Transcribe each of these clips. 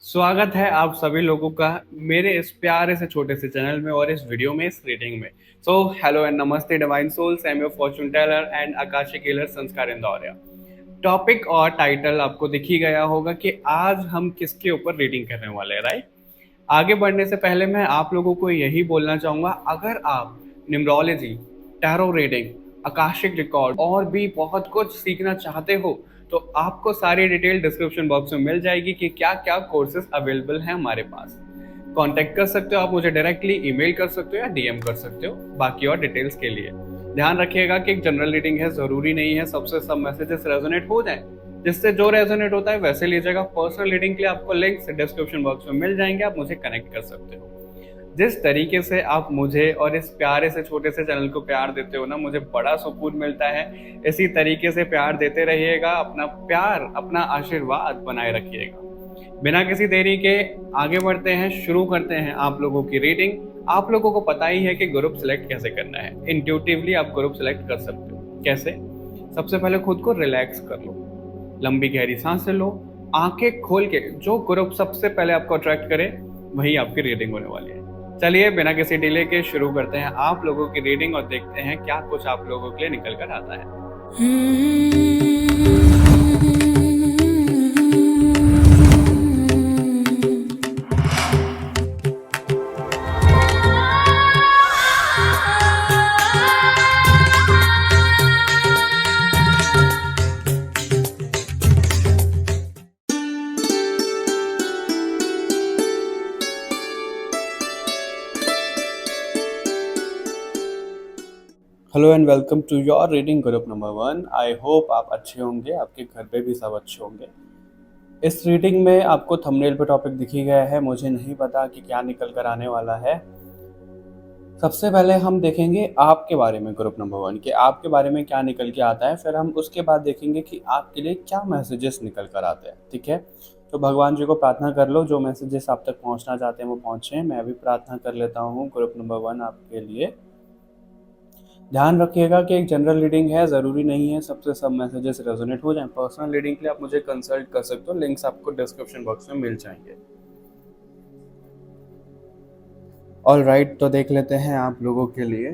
स्वागत है आप सभी लोगों का मेरे इस प्यारे से छोटे से चैनल में और इस वीडियो में, इस रीडिंग में। So hello and namaste divine souls, I am your fortune teller and Akashic healer Sanskar Indoria. Topic और टाइटल आपको दिख ही गया होगा कि आज हम किसके ऊपर रीडिंग करने वाले हैं, राइट। आगे बढ़ने से पहले मैं आप लोगों को यही बोलना चाहूंगा, अगर आप numerology, tarot reading, Akashic record और भी बहुत कुछ सीखना चाहते हो तो आपको सारी डिटेल डिस्क्रिप्शन बॉक्स में मिल जाएगी कि क्या क्या कोर्सेज अवेलेबल हैं हमारे पास। कांटेक्ट कर सकते हो आप मुझे डायरेक्टली, ईमेल कर सकते हो या डीएम कर सकते हो बाकी और डिटेल्स के लिए। ध्यान रखिएगा कि एक जनरल रीडिंग है, जरूरी नहीं है सबसे सब मैसेजेस रेजोनेट हो जाए। जिससे जो रेजोनेट होता है वैसे लीजिएगा। पर्सनल रीडिंग के लिए आपको लिंक्स डिस्क्रिप्शन बॉक्स में मिल जाएंगे, आप मुझे कनेक्ट कर सकते हो। जिस तरीके से आप मुझे और इस प्यारे से छोटे से चैनल को प्यार देते हो ना, मुझे बड़ा सुकून मिलता है। इसी तरीके से प्यार देते रहिएगा, अपना प्यार, अपना आशीर्वाद बनाए रखिएगा। बिना किसी देरी के आगे बढ़ते हैं, शुरू करते हैं आप लोगों की रीडिंग। आप लोगों को पता ही है कि ग्रुप सेलेक्ट कैसे करना है। इंट्यूटिवली आप ग्रुप सेलेक्ट कर सकते हो। कैसे? सबसे पहले खुद को रिलैक्स कर लो, लंबी गहरी सांसें लो, आंखें खोल के जो ग्रुप सबसे पहले आपको अट्रैक्ट करे वही आपकी रीडिंग होने वाली है। चलिए बिना किसी डिले के शुरू करते हैं आप लोगों की रीडिंग और देखते हैं क्या कुछ आप लोगों के लिए निकल कर आता है। Hello and welcome to your reading group number 1। I hope आप अच्छे होंगे, आपके घर पे भी सब अच्छे होंगे। इस रीडिंग में आपको थंबनेल पे टॉपिक दिख ही गया है, मुझे नहीं पता कि क्या निकल कर आने वाला है। सबसे पहले हम देखेंगे आपके बारे में, ग्रुप नंबर 1 के आपके बारे में क्या निकल के आता है, फिर हम उसके बाद देखेंगे कि आपके लिए क्या मैसेजेस निकल कर आते हैं। ठीक है, तो भगवान जी को प्रार्थना कर लो जो मैसेजेस आप तक पहुंचना चाहते हैं वो पहुंचे। मैं भी प्रार्थना कर लेता हूँ ग्रुप नंबर 1 आपके लिए। ध्यान रखिएगा कि एक जनरल रीडिंग है, ज़रूरी नहीं है सबसे सब मैसेजेस रेजोनेट हो जाएं। पर्सनल रीडिंग के लिए आप मुझे कंसल्ट कर सकते हो, लिंक्स आपको डिस्क्रिप्शन बॉक्स में मिल जाएंगे। ऑल राइट, तो देख लेते हैं आप लोगों के लिए।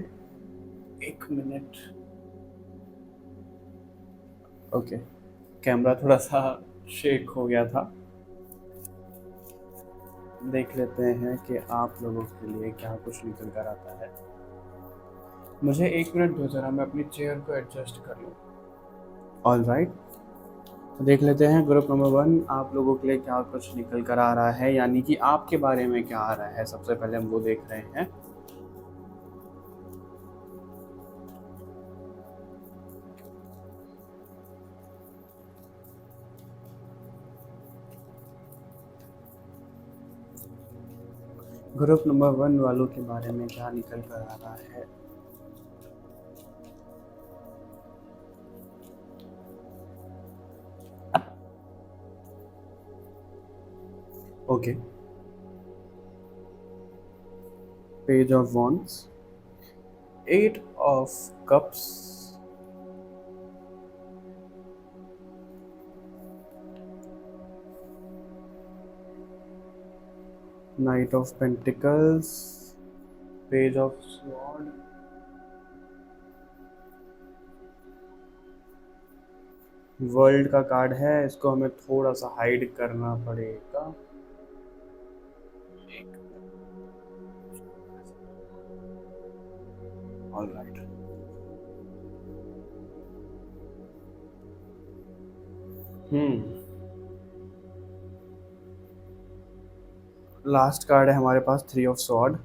एक मिनट, ओके, कैमरा थोड़ा सा शेक हो गया था। देख लेते हैं कि आप लोगों के लिए क्या कुछ निकल कर आता है। मुझे एक मिनट दो जरा, मैं अपनी चेयर को एडजस्ट कर लूँ। ऑल राइट, तो देख लेते हैं ग्रुप नंबर 1 आप लोगों के लिए क्या कुछ निकल कर आ रहा है, यानी कि आपके बारे में क्या आ रहा है। सबसे पहले हम वो देख रहे हैं। ग्रुप नंबर 1 वालों के बारे में क्या निकल कर आ रहा है। Okay, page of wands, 8 of cups, night of pentacles, page of sword, world का कार्ड है, इसको हमें थोड़ा सा हाइड करना पड़ेगा। ऑल राइट, लास्ट कार्ड है हमारे पास 3 ऑफ स्वॉर्ड,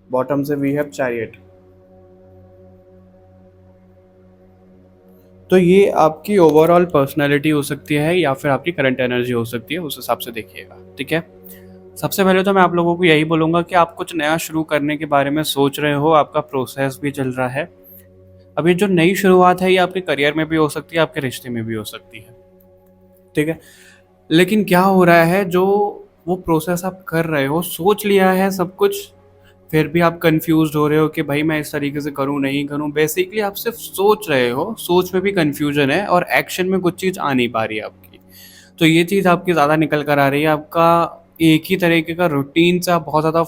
बॉटम से वी हैव चैरियट। तो ये आपकी ओवरऑल पर्सनैलिटी हो सकती है या फिर आपकी करंट एनर्जी हो सकती है, उस हिसाब से देखिएगा। ठीक है, सबसे पहले तो मैं आप लोगों को यही बोलूँगा कि आप कुछ नया शुरू करने के बारे में सोच रहे हो, आपका प्रोसेस भी चल रहा है। अब ये जो नई शुरुआत है ये आपके करियर में भी हो सकती है, आपके रिश्ते में भी हो सकती है। ठीक है, लेकिन क्या हो रहा है, जो वो प्रोसेस आप कर रहे हो, सोच लिया है सब कुछ, फिर भी आप कंफ्यूज हो रहे हो कि भाई मैं इस तरीके से करूं नहीं करूं। बेसिकली आप सिर्फ सोच रहे हो, सोच में भी कंफ्यूजन है और एक्शन में कुछ चीज़ आ नहीं पा रही है आपकी। तो ये चीज़ आपकी ज़्यादा निकल कर आ रही है। आपका एक ही तरीके का रूटीन से आप बहुत ज़्यादा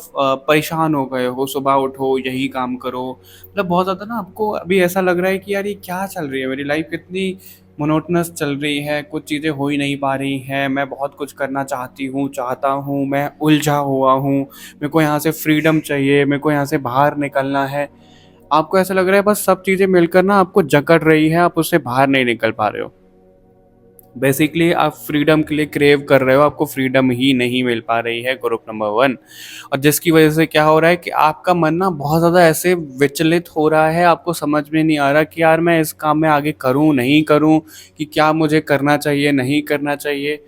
परेशान हो गए हो, सुबह उठो, यही काम करो। मतलब बहुत ज़्यादा ना आपको अभी ऐसा लग रहा है कि यार ये क्या चल रही है, मेरी लाइफ़ कितनी मोनोटोनस चल रही है, कुछ चीज़ें हो ही नहीं पा रही हैं, मैं बहुत कुछ करना चाहता हूँ, मैं उलझा हुआ हूँ, मेरे को यहाँ से फ्रीडम चाहिए, मेरे को यहाँ से बाहर निकलना है। आपको ऐसा लग रहा है बस सब चीज़ें मिलकर ना आपको जकड़ रही है, आप उससे बाहर नहीं निकल पा रहे हो। बेसिकली आप फ्रीडम के लिए क्रेव कर रहे हो, आपको फ्रीडम ही नहीं मिल पा रही है, ग्रुप नंबर 1। और जिसकी वजह से क्या हो रहा है कि आपका मन ना बहुत ज़्यादा ऐसे विचलित हो रहा है, आपको समझ में नहीं आ रहा कि यार मैं इस काम में आगे करूँ, नहीं करूँ, कि क्या मुझे करना चाहिए, नहीं करना चाहिए।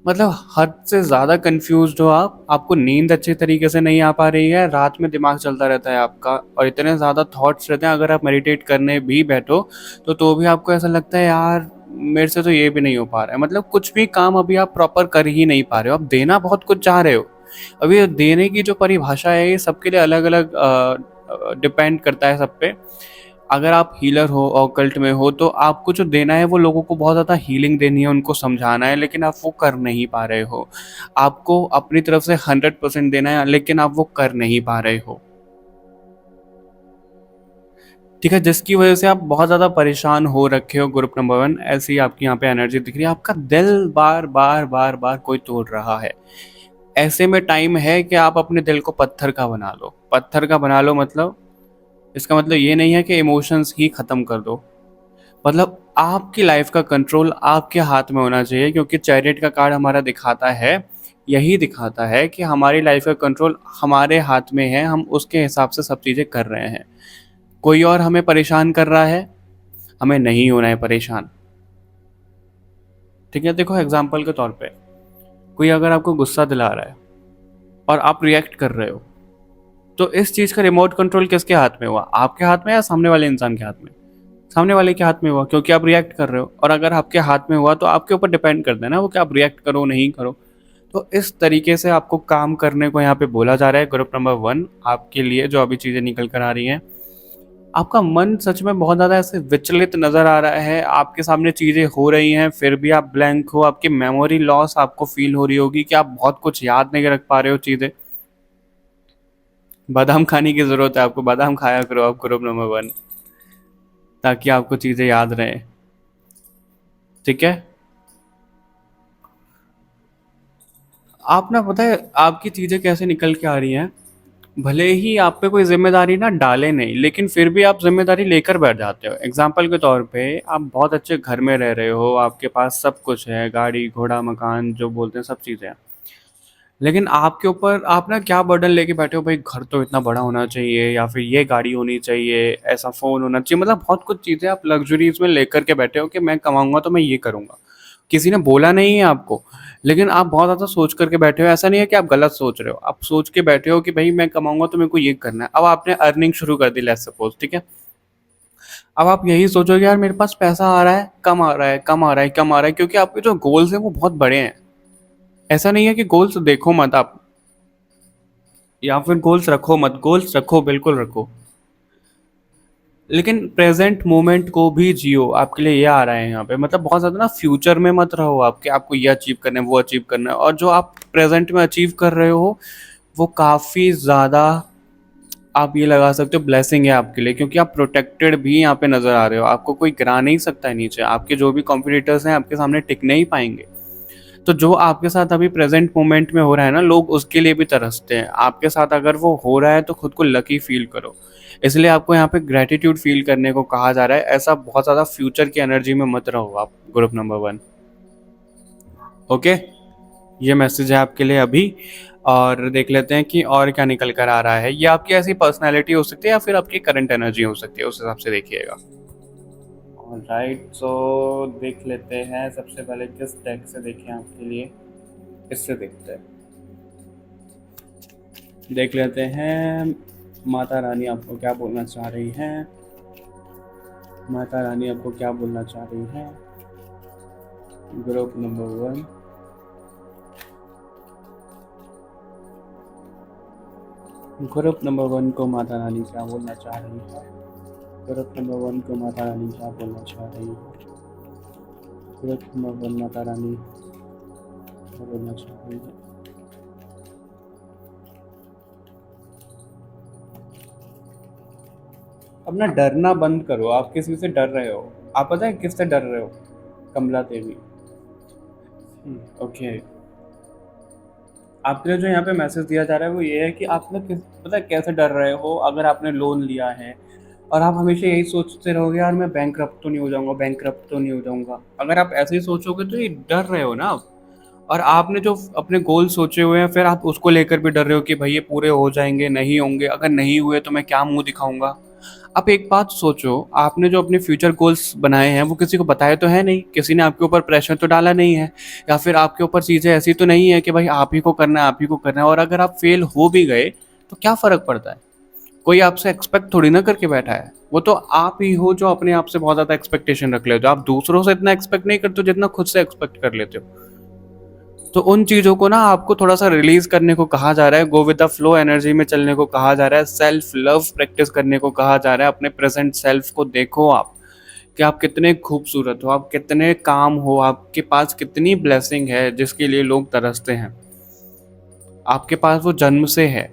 मतलब हद से ज़्यादा कन्फ्यूज़्ड हो आप, आपको नींद अच्छे तरीके से नहीं आ पा रही है, रात में दिमाग चलता रहता है आपका और इतने ज़्यादा थॉट्स रहते हैं, अगर आप मेडिटेट करने भी बैठो, तो भी आपको ऐसा लगता है यार मेरे से तो ये भी नहीं हो पा रहा है। मतलब कुछ भी काम अभी आप प्रॉपर कर ही नहीं पा रहे हो, आप देना बहुत कुछ चाह रहे हो। अभी ये देने की जो परिभाषा है ये सबके लिए अलग-अलग डिपेंड करता है सब पे। अगर आप हीलर हो, ऑकल्ट में हो, तो आपको जो देना है वो लोगों को बहुत ज़्यादा हीलिंग देनी है, उनको समझाना है, लेकिन आप वो कर नहीं पा रहे हो। आपको अपनी तरफ से 100% देना है, लेकिन आप वो कर नहीं पा रहे हो। ठीक है, जिसकी वजह से आप बहुत ज़्यादा परेशान हो रखे हो, ग्रुप नंबर 1। ऐसी आपकी यहाँ पे एनर्जी दिख रही है, आपका दिल बार-बार कोई तोड़ रहा है। ऐसे में टाइम है कि आप अपने दिल को पत्थर का बना लो। पत्थर का बना लो मतलब इसका मतलब ये नहीं है कि इमोशंस ही ख़त्म कर दो। मतलब आपकी लाइफ का कंट्रोल आपके हाथ में होना चाहिए, क्योंकि चैरियट का कार्ड हमारा दिखाता है, यही दिखाता है कि हमारी लाइफ का कंट्रोल हमारे हाथ में है, हम उसके हिसाब से सब चीज़ें कर रहे हैं। कोई और हमें परेशान कर रहा है, हमें नहीं होना है परेशान। ठीक है, देखो एग्जाम्पल के तौर पे कोई अगर आपको गुस्सा दिला रहा है और आप रिएक्ट कर रहे हो, तो इस चीज़ का रिमोट कंट्रोल किसके हाथ में हुआ, आपके हाथ में या सामने वाले इंसान के हाथ में? सामने वाले के हाथ में हुआ, क्योंकि आप रिएक्ट कर रहे हो। और अगर आपके हाथ में हुआ तो आपके ऊपर डिपेंड करता है ना वो कि आप रिएक्ट करो नहीं करो। तो इस तरीके से आपको काम करने को यहाँ पे बोला जा रहा है, ग्रुप नंबर 1 आपके लिए जो अभी चीज़ें निकल कर आ रही हैं। आपका मन सच में बहुत ज़्यादा ऐसे विचलित नज़र आ रहा है, आपके सामने चीज़ें हो रही हैं फिर भी आप ब्लैंक हो, आपकी मेमोरी लॉस आपको फील हो रही होगी कि आप बहुत कुछ याद नहीं रख पा रहे हो चीज़ें। बादाम खाने की ज़रूरत है आपको, बादाम खाया करो आप, ग्रुप नंबर 1, ताकि आपको चीज़ें याद रहें। ठीक है, आप ना पता है आपकी चीज़ें कैसे निकल के आ रही हैं, भले ही आप पे कोई ज़िम्मेदारी ना डाले नहीं, लेकिन फिर भी आप ज़िम्मेदारी लेकर बैठ जाते हो। एग्ज़ाम्पल के तौर पे आप बहुत अच्छे घर में रह रहे हो, आपके पास सब कुछ है, गाड़ी, घोड़ा, मकान जो बोलते हैं सब चीज़ें हैं। लेकिन आपके ऊपर आप ना क्या बर्डन लेके बैठे हो, भाई घर तो इतना बड़ा होना चाहिए या फिर ये गाड़ी होनी चाहिए, ऐसा फ़ोन होना चाहिए, मतलब बहुत कुछ चीज़ें आप लग्ज़रीज़ में लेकर के बैठे हो कि मैं कमाऊँगा तो मैं ये करूँगा। किसी ने बोला नहीं है आपको, लेकिन आप बहुत ज़्यादा सोच करके बैठे हो। ऐसा नहीं है कि आप गलत सोच रहे हो, आप सोच के बैठे हो कि भाई मैं कमाऊँगा तो मेरे को ये करना है। अब आपने अर्निंग शुरू कर दी, लेट्स सपोज़, ठीक है? अब आप यही सोचोगे यार मेरे पास पैसा आ रहा है, कम आ रहा है, कम आ रहा है, कम आ रहा है, क्योंकि आपके जो गोल्स हैं वो बहुत बड़े हैं। ऐसा नहीं है कि गोल्स देखो मत आप, या फिर गोल्स रखो मत, गोल्स रखो, बिल्कुल रखो। लेकिन प्रेजेंट मोमेंट को भी जियो, आपके लिए ये आ रहा है यहाँ पे, मतलब बहुत ज़्यादा ना फ्यूचर में मत रहो आपके, आपको ये अचीव करना है, वो अचीव करना है, और जो आप प्रेजेंट में अचीव कर रहे हो वो काफ़ी ज़्यादा, आप ये लगा सकते हो ब्लेसिंग है आपके लिए, क्योंकि आप प्रोटेक्टेड भी यहाँ पे नज़र आ रहे हो, आपको कोई गिरा नहीं सकता है नीचे, आपके जो भी कॉम्पिटिटर्स हैं आपके सामने टिक नहीं पाएंगे। तो जो आपके साथ अभी प्रेजेंट मोमेंट में हो रहा है ना, लोग उसके लिए भी तरसते हैं, आपके साथ अगर वो हो रहा है तो खुद को लकी फील करो। इसलिए आपको यहाँ पे ग्रेटिट्यूड फील करने को कहा जा रहा है, ऐसा बहुत ज़्यादा फ्यूचर की एनर्जी में मत रहो आप, ग्रुप नंबर 1। ओके, ये मैसेज है आपके लिए अभी। और देख लेते हैं कि और क्या निकल कर आ रहा है, ये आपकी ऐसी पर्सनैलिटी हो सकती है या फिर आपकी करंट एनर्जी हो सकती है, उस हिसाब से देखिएगा। राइट, सो देख लेते हैं सबसे पहले किस डेक से देखें आपके लिए, इससे देखते हैं, देख लेते हैं माता रानी आपको क्या बोलना चाह रही हैं, माता रानी आपको क्या बोलना चाह रही हैं, ग्रुप नंबर 1। ग्रुप नंबर 1 को माता रानी क्या बोलना चाह रही है, ग्रुप नंबर 1 को माता रानी क्या बोलना चाह रही है, ग्रुप नंबर 1 माता रानी क्या बोलना चाह रही है। अपना डरना बंद करो। आप किसी से डर रहे हो, आप पता है किससे डर रहे हो? कमला देवी। ओके। आपके लिए जो यहाँ पे मैसेज दिया जा रहा है वो ये है कि आप ना किस पता है कैसे डर रहे हो। अगर आपने लोन लिया है और आप हमेशा यही सोचते रहोगे, यार मैं बैंकरप्ट तो नहीं हो जाऊंगा, बैंकरप्ट तो नहीं हो जाऊंगा। अगर आप ऐसे ही सोचोगे तो ये डर रहे हो ना आप। और आपने जो अपने गोल सोचे हुए हैं, फिर आप उसको लेकर भी डर रहे हो कि भाई ये पूरे हो जाएंगे, नहीं होंगे, अगर नहीं हुए तो मैं क्या मुंह दिखाऊंगा। आप एक बात सोचो, आपने जो अपने फ्यूचर गोल्स बनाए हैं वो किसी को बताए तो है नहीं, किसी ने आपके ऊपर प्रेशर तो डाला नहीं है, या फिर आपके ऊपर चीज़ें ऐसी तो नहीं है कि भाई आप ही को करना है, आप ही को करना है। और अगर आप फेल हो भी गए तो क्या फ़र्क पड़ता है? कोई आपसे एक्सपेक्ट थोड़ी ना करके बैठा है। वो तो आप ही हो जो अपने आप से बहुत ज़्यादा एक्सपेक्टेशन रख लेते हो। आप दूसरों से इतना एक्सपेक्ट नहीं करते हो जितना खुद से एक्सपेक्ट कर लेते हो। तो उन चीज़ों को ना आपको थोड़ा सा रिलीज करने को कहा जा रहा है, go with the flow energy में चलने को कहा जा रहा है, सेल्फ लव प्रैक्टिस करने को कहा जा रहा है। अपने प्रेजेंट सेल्फ को देखो आप, कि आप कितने खूबसूरत हो, आप कितने काम हो, आपके पास कितनी ब्लेसिंग है जिसके लिए लोग तरसते हैं। आपके पास वो जन्म से है।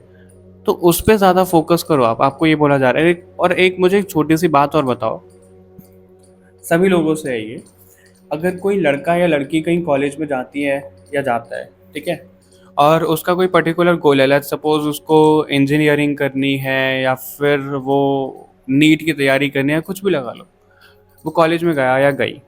तो उस पर ज़्यादा फोकस करो आप। आपको ये बोला जा रहा है। और एक मुझे एक छोटी सी बात और बताओ, सभी लोगों से है ये। अगर कोई लड़का या लड़की कहीं कॉलेज में जाती है या जाता है, ठीक है, और उसका कोई पर्टिकुलर गोल है, लेट्स सपोज उसको इंजीनियरिंग करनी है या फिर वो नीट की तैयारी करनी है, कुछ भी लगा लो। वो कॉलेज में गया या गई,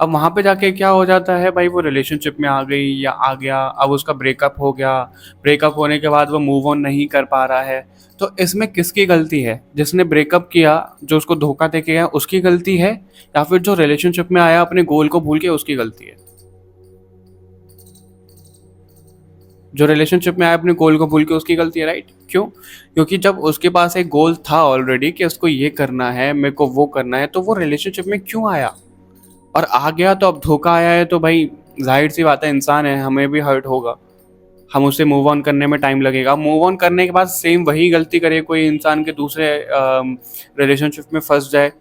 अब वहाँ पे जाके क्या हो जाता है भाई, वो रिलेशनशिप में आ गई या आ गया, अब उसका ब्रेकअप हो गया। ब्रेकअप होने के बाद वो मूव ऑन नहीं कर पा रहा है। तो इसमें किसकी गलती है? जिसने ब्रेकअप किया, जो उसको धोखा दे के गया, उसकी गलती है, या फिर जो रिलेशनशिप में आया अपने गोल को भूल के, उसकी गलती है? जो रिलेशनशिप में आया अपने गोल को भूल के, उसकी गलती है, राइट? क्यों? क्योंकि जब उसके पास एक गोल था ऑलरेडी कि उसको ये करना है, मेरे को वो करना है, तो वो रिलेशनशिप में क्यों आया? और आ गया तो अब धोखा आया है तो भाई जाहिर सी बात है, इंसान है, हमें भी हर्ट होगा। हम उसे मूव ऑन करने में टाइम लगेगा। मूव ऑन करने के बाद सेम वही गलती करे कोई इंसान के दूसरे रिलेशनशिप में फंस जाए,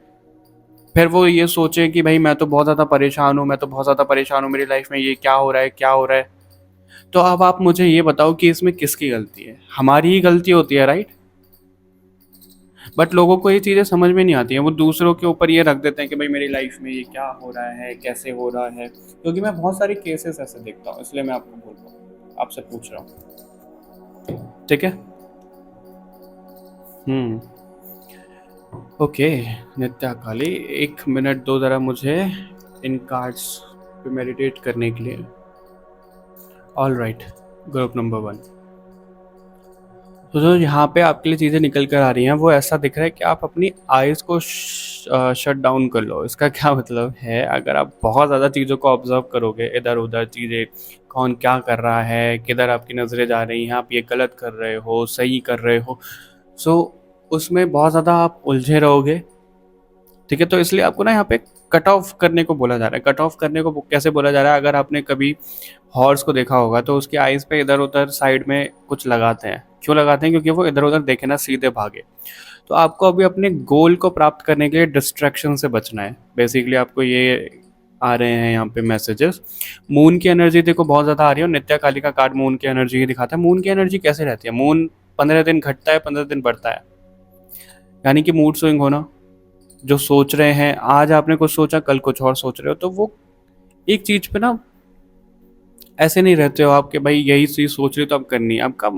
फिर वो ये सोचे कि भाई मैं तो बहुत ज़्यादा परेशान हूँ, मैं तो बहुत ज़्यादा परेशान हूँ, मेरी लाइफ में ये क्या हो रहा है, क्या हो रहा है। तो अब आप मुझे ये बताओ कि इसमें किसकी गलती है? हमारी ही गलती होती है, राइट? बट लोगों को ये चीज़ें समझ में नहीं आती हैं। वो दूसरों के ऊपर ये रख देते हैं कि भाई मेरी लाइफ में ये क्या हो रहा है, कैसे हो रहा है। क्योंकि मैं बहुत सारे केसेस ऐसे देखता हूँ, इसलिए मैं आपको बोल रहा हूँ, आपसे पूछ रहा हूँ। ठीक है। हम्म। ओके। नित्या काली, 1 मिनट दो ज़रा मुझे इन कार्ड्स पे मेडिटेट करने के लिए। All right. Group number 1। तो जो यहाँ पे आपके लिए चीज़ें निकल कर आ रही हैं, वो ऐसा दिख रहा है कि आप अपनी आइज़ को शट डाउन कर लो। इसका क्या मतलब है? अगर आप बहुत ज़्यादा चीज़ों को ऑब्जर्व करोगे, इधर उधर चीज़ें, कौन क्या कर रहा है, किधर आपकी नज़रें जा रही हैं, आप ये गलत कर रहे हो, सही कर रहे हो, सो उसमें बहुत ज़्यादा आप उलझे रहोगे। ठीक है, तो इसलिए आपको ना यहाँ पे कट ऑफ करने को बोला जा रहा है। कट ऑफ करने को कैसे बोला जा रहा है? अगर आपने कभी हॉर्स को देखा होगा तो उसकी आइज़ पे इधर उधर साइड में कुछ लगाते हैं। क्यों लगाते हैं? क्योंकि वो इधर उधर देखे ना, सीधे भागे। तो आपको अभी अपने गोल को प्राप्त करने के लिए डिस्ट्रैक्शन से बचना है। बेसिकली आपको ये आ रहे हैं यहाँ पे मैसेजेस। मून की एनर्जी देखो बहुत ज़्यादा आ रही है, और नित्या काली का कार्ड मून की एनर्जी ही दिखाता है। मून की एनर्जी कैसे रहती है? मून 15 दिन घटता है, 15 दिन बढ़ता है। यानी कि मूड स्विंग होना। जो सोच रहे हैं, आज आपने कुछ सोचा, कल कुछ और सोच रहे हो। तो वो एक चीज़ पे ना ऐसे नहीं रहते हो आप कि भाई यही चीज़ सोच रही हो तो अब करनी है। आपका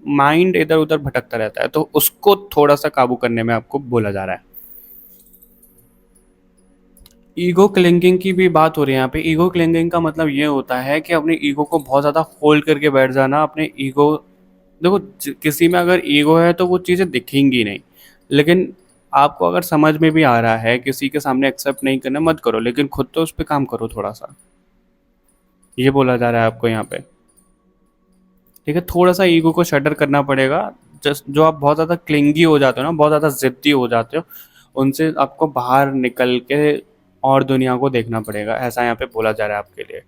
माइंड इधर उधर भटकता रहता है, तो उसको थोड़ा सा काबू करने में आपको बोला जा रहा है। ईगो क्लिंगिंग की भी बात हो रही है यहाँ पे। ईगो क्लिंगिंग का मतलब ये होता है कि अपने ईगो को बहुत ज़्यादा होल्ड करके बैठ जाना। अपने ईगो, देखो किसी में अगर ईगो है तो वो चीज़ें दिखेंगी नहीं, लेकिन आपको अगर समझ में भी आ रहा है किसी के सामने एक्सेप्ट नहीं करना, मत करो, लेकिन खुद तो उस पर काम करो थोड़ा सा। ये बोला जा रहा है आपको यहाँ पे। ठीक है, थोड़ा सा ईगो को शटर करना पड़ेगा। जस्ट जो आप बहुत ज़्यादा क्लिंगी हो जाते हो ना, बहुत ज़्यादा ज़िद्दी हो जाते हो, उनसे आपको बाहर निकल के और दुनिया को देखना पड़ेगा, ऐसा यहाँ पे बोला जा रहा है आपके लिए।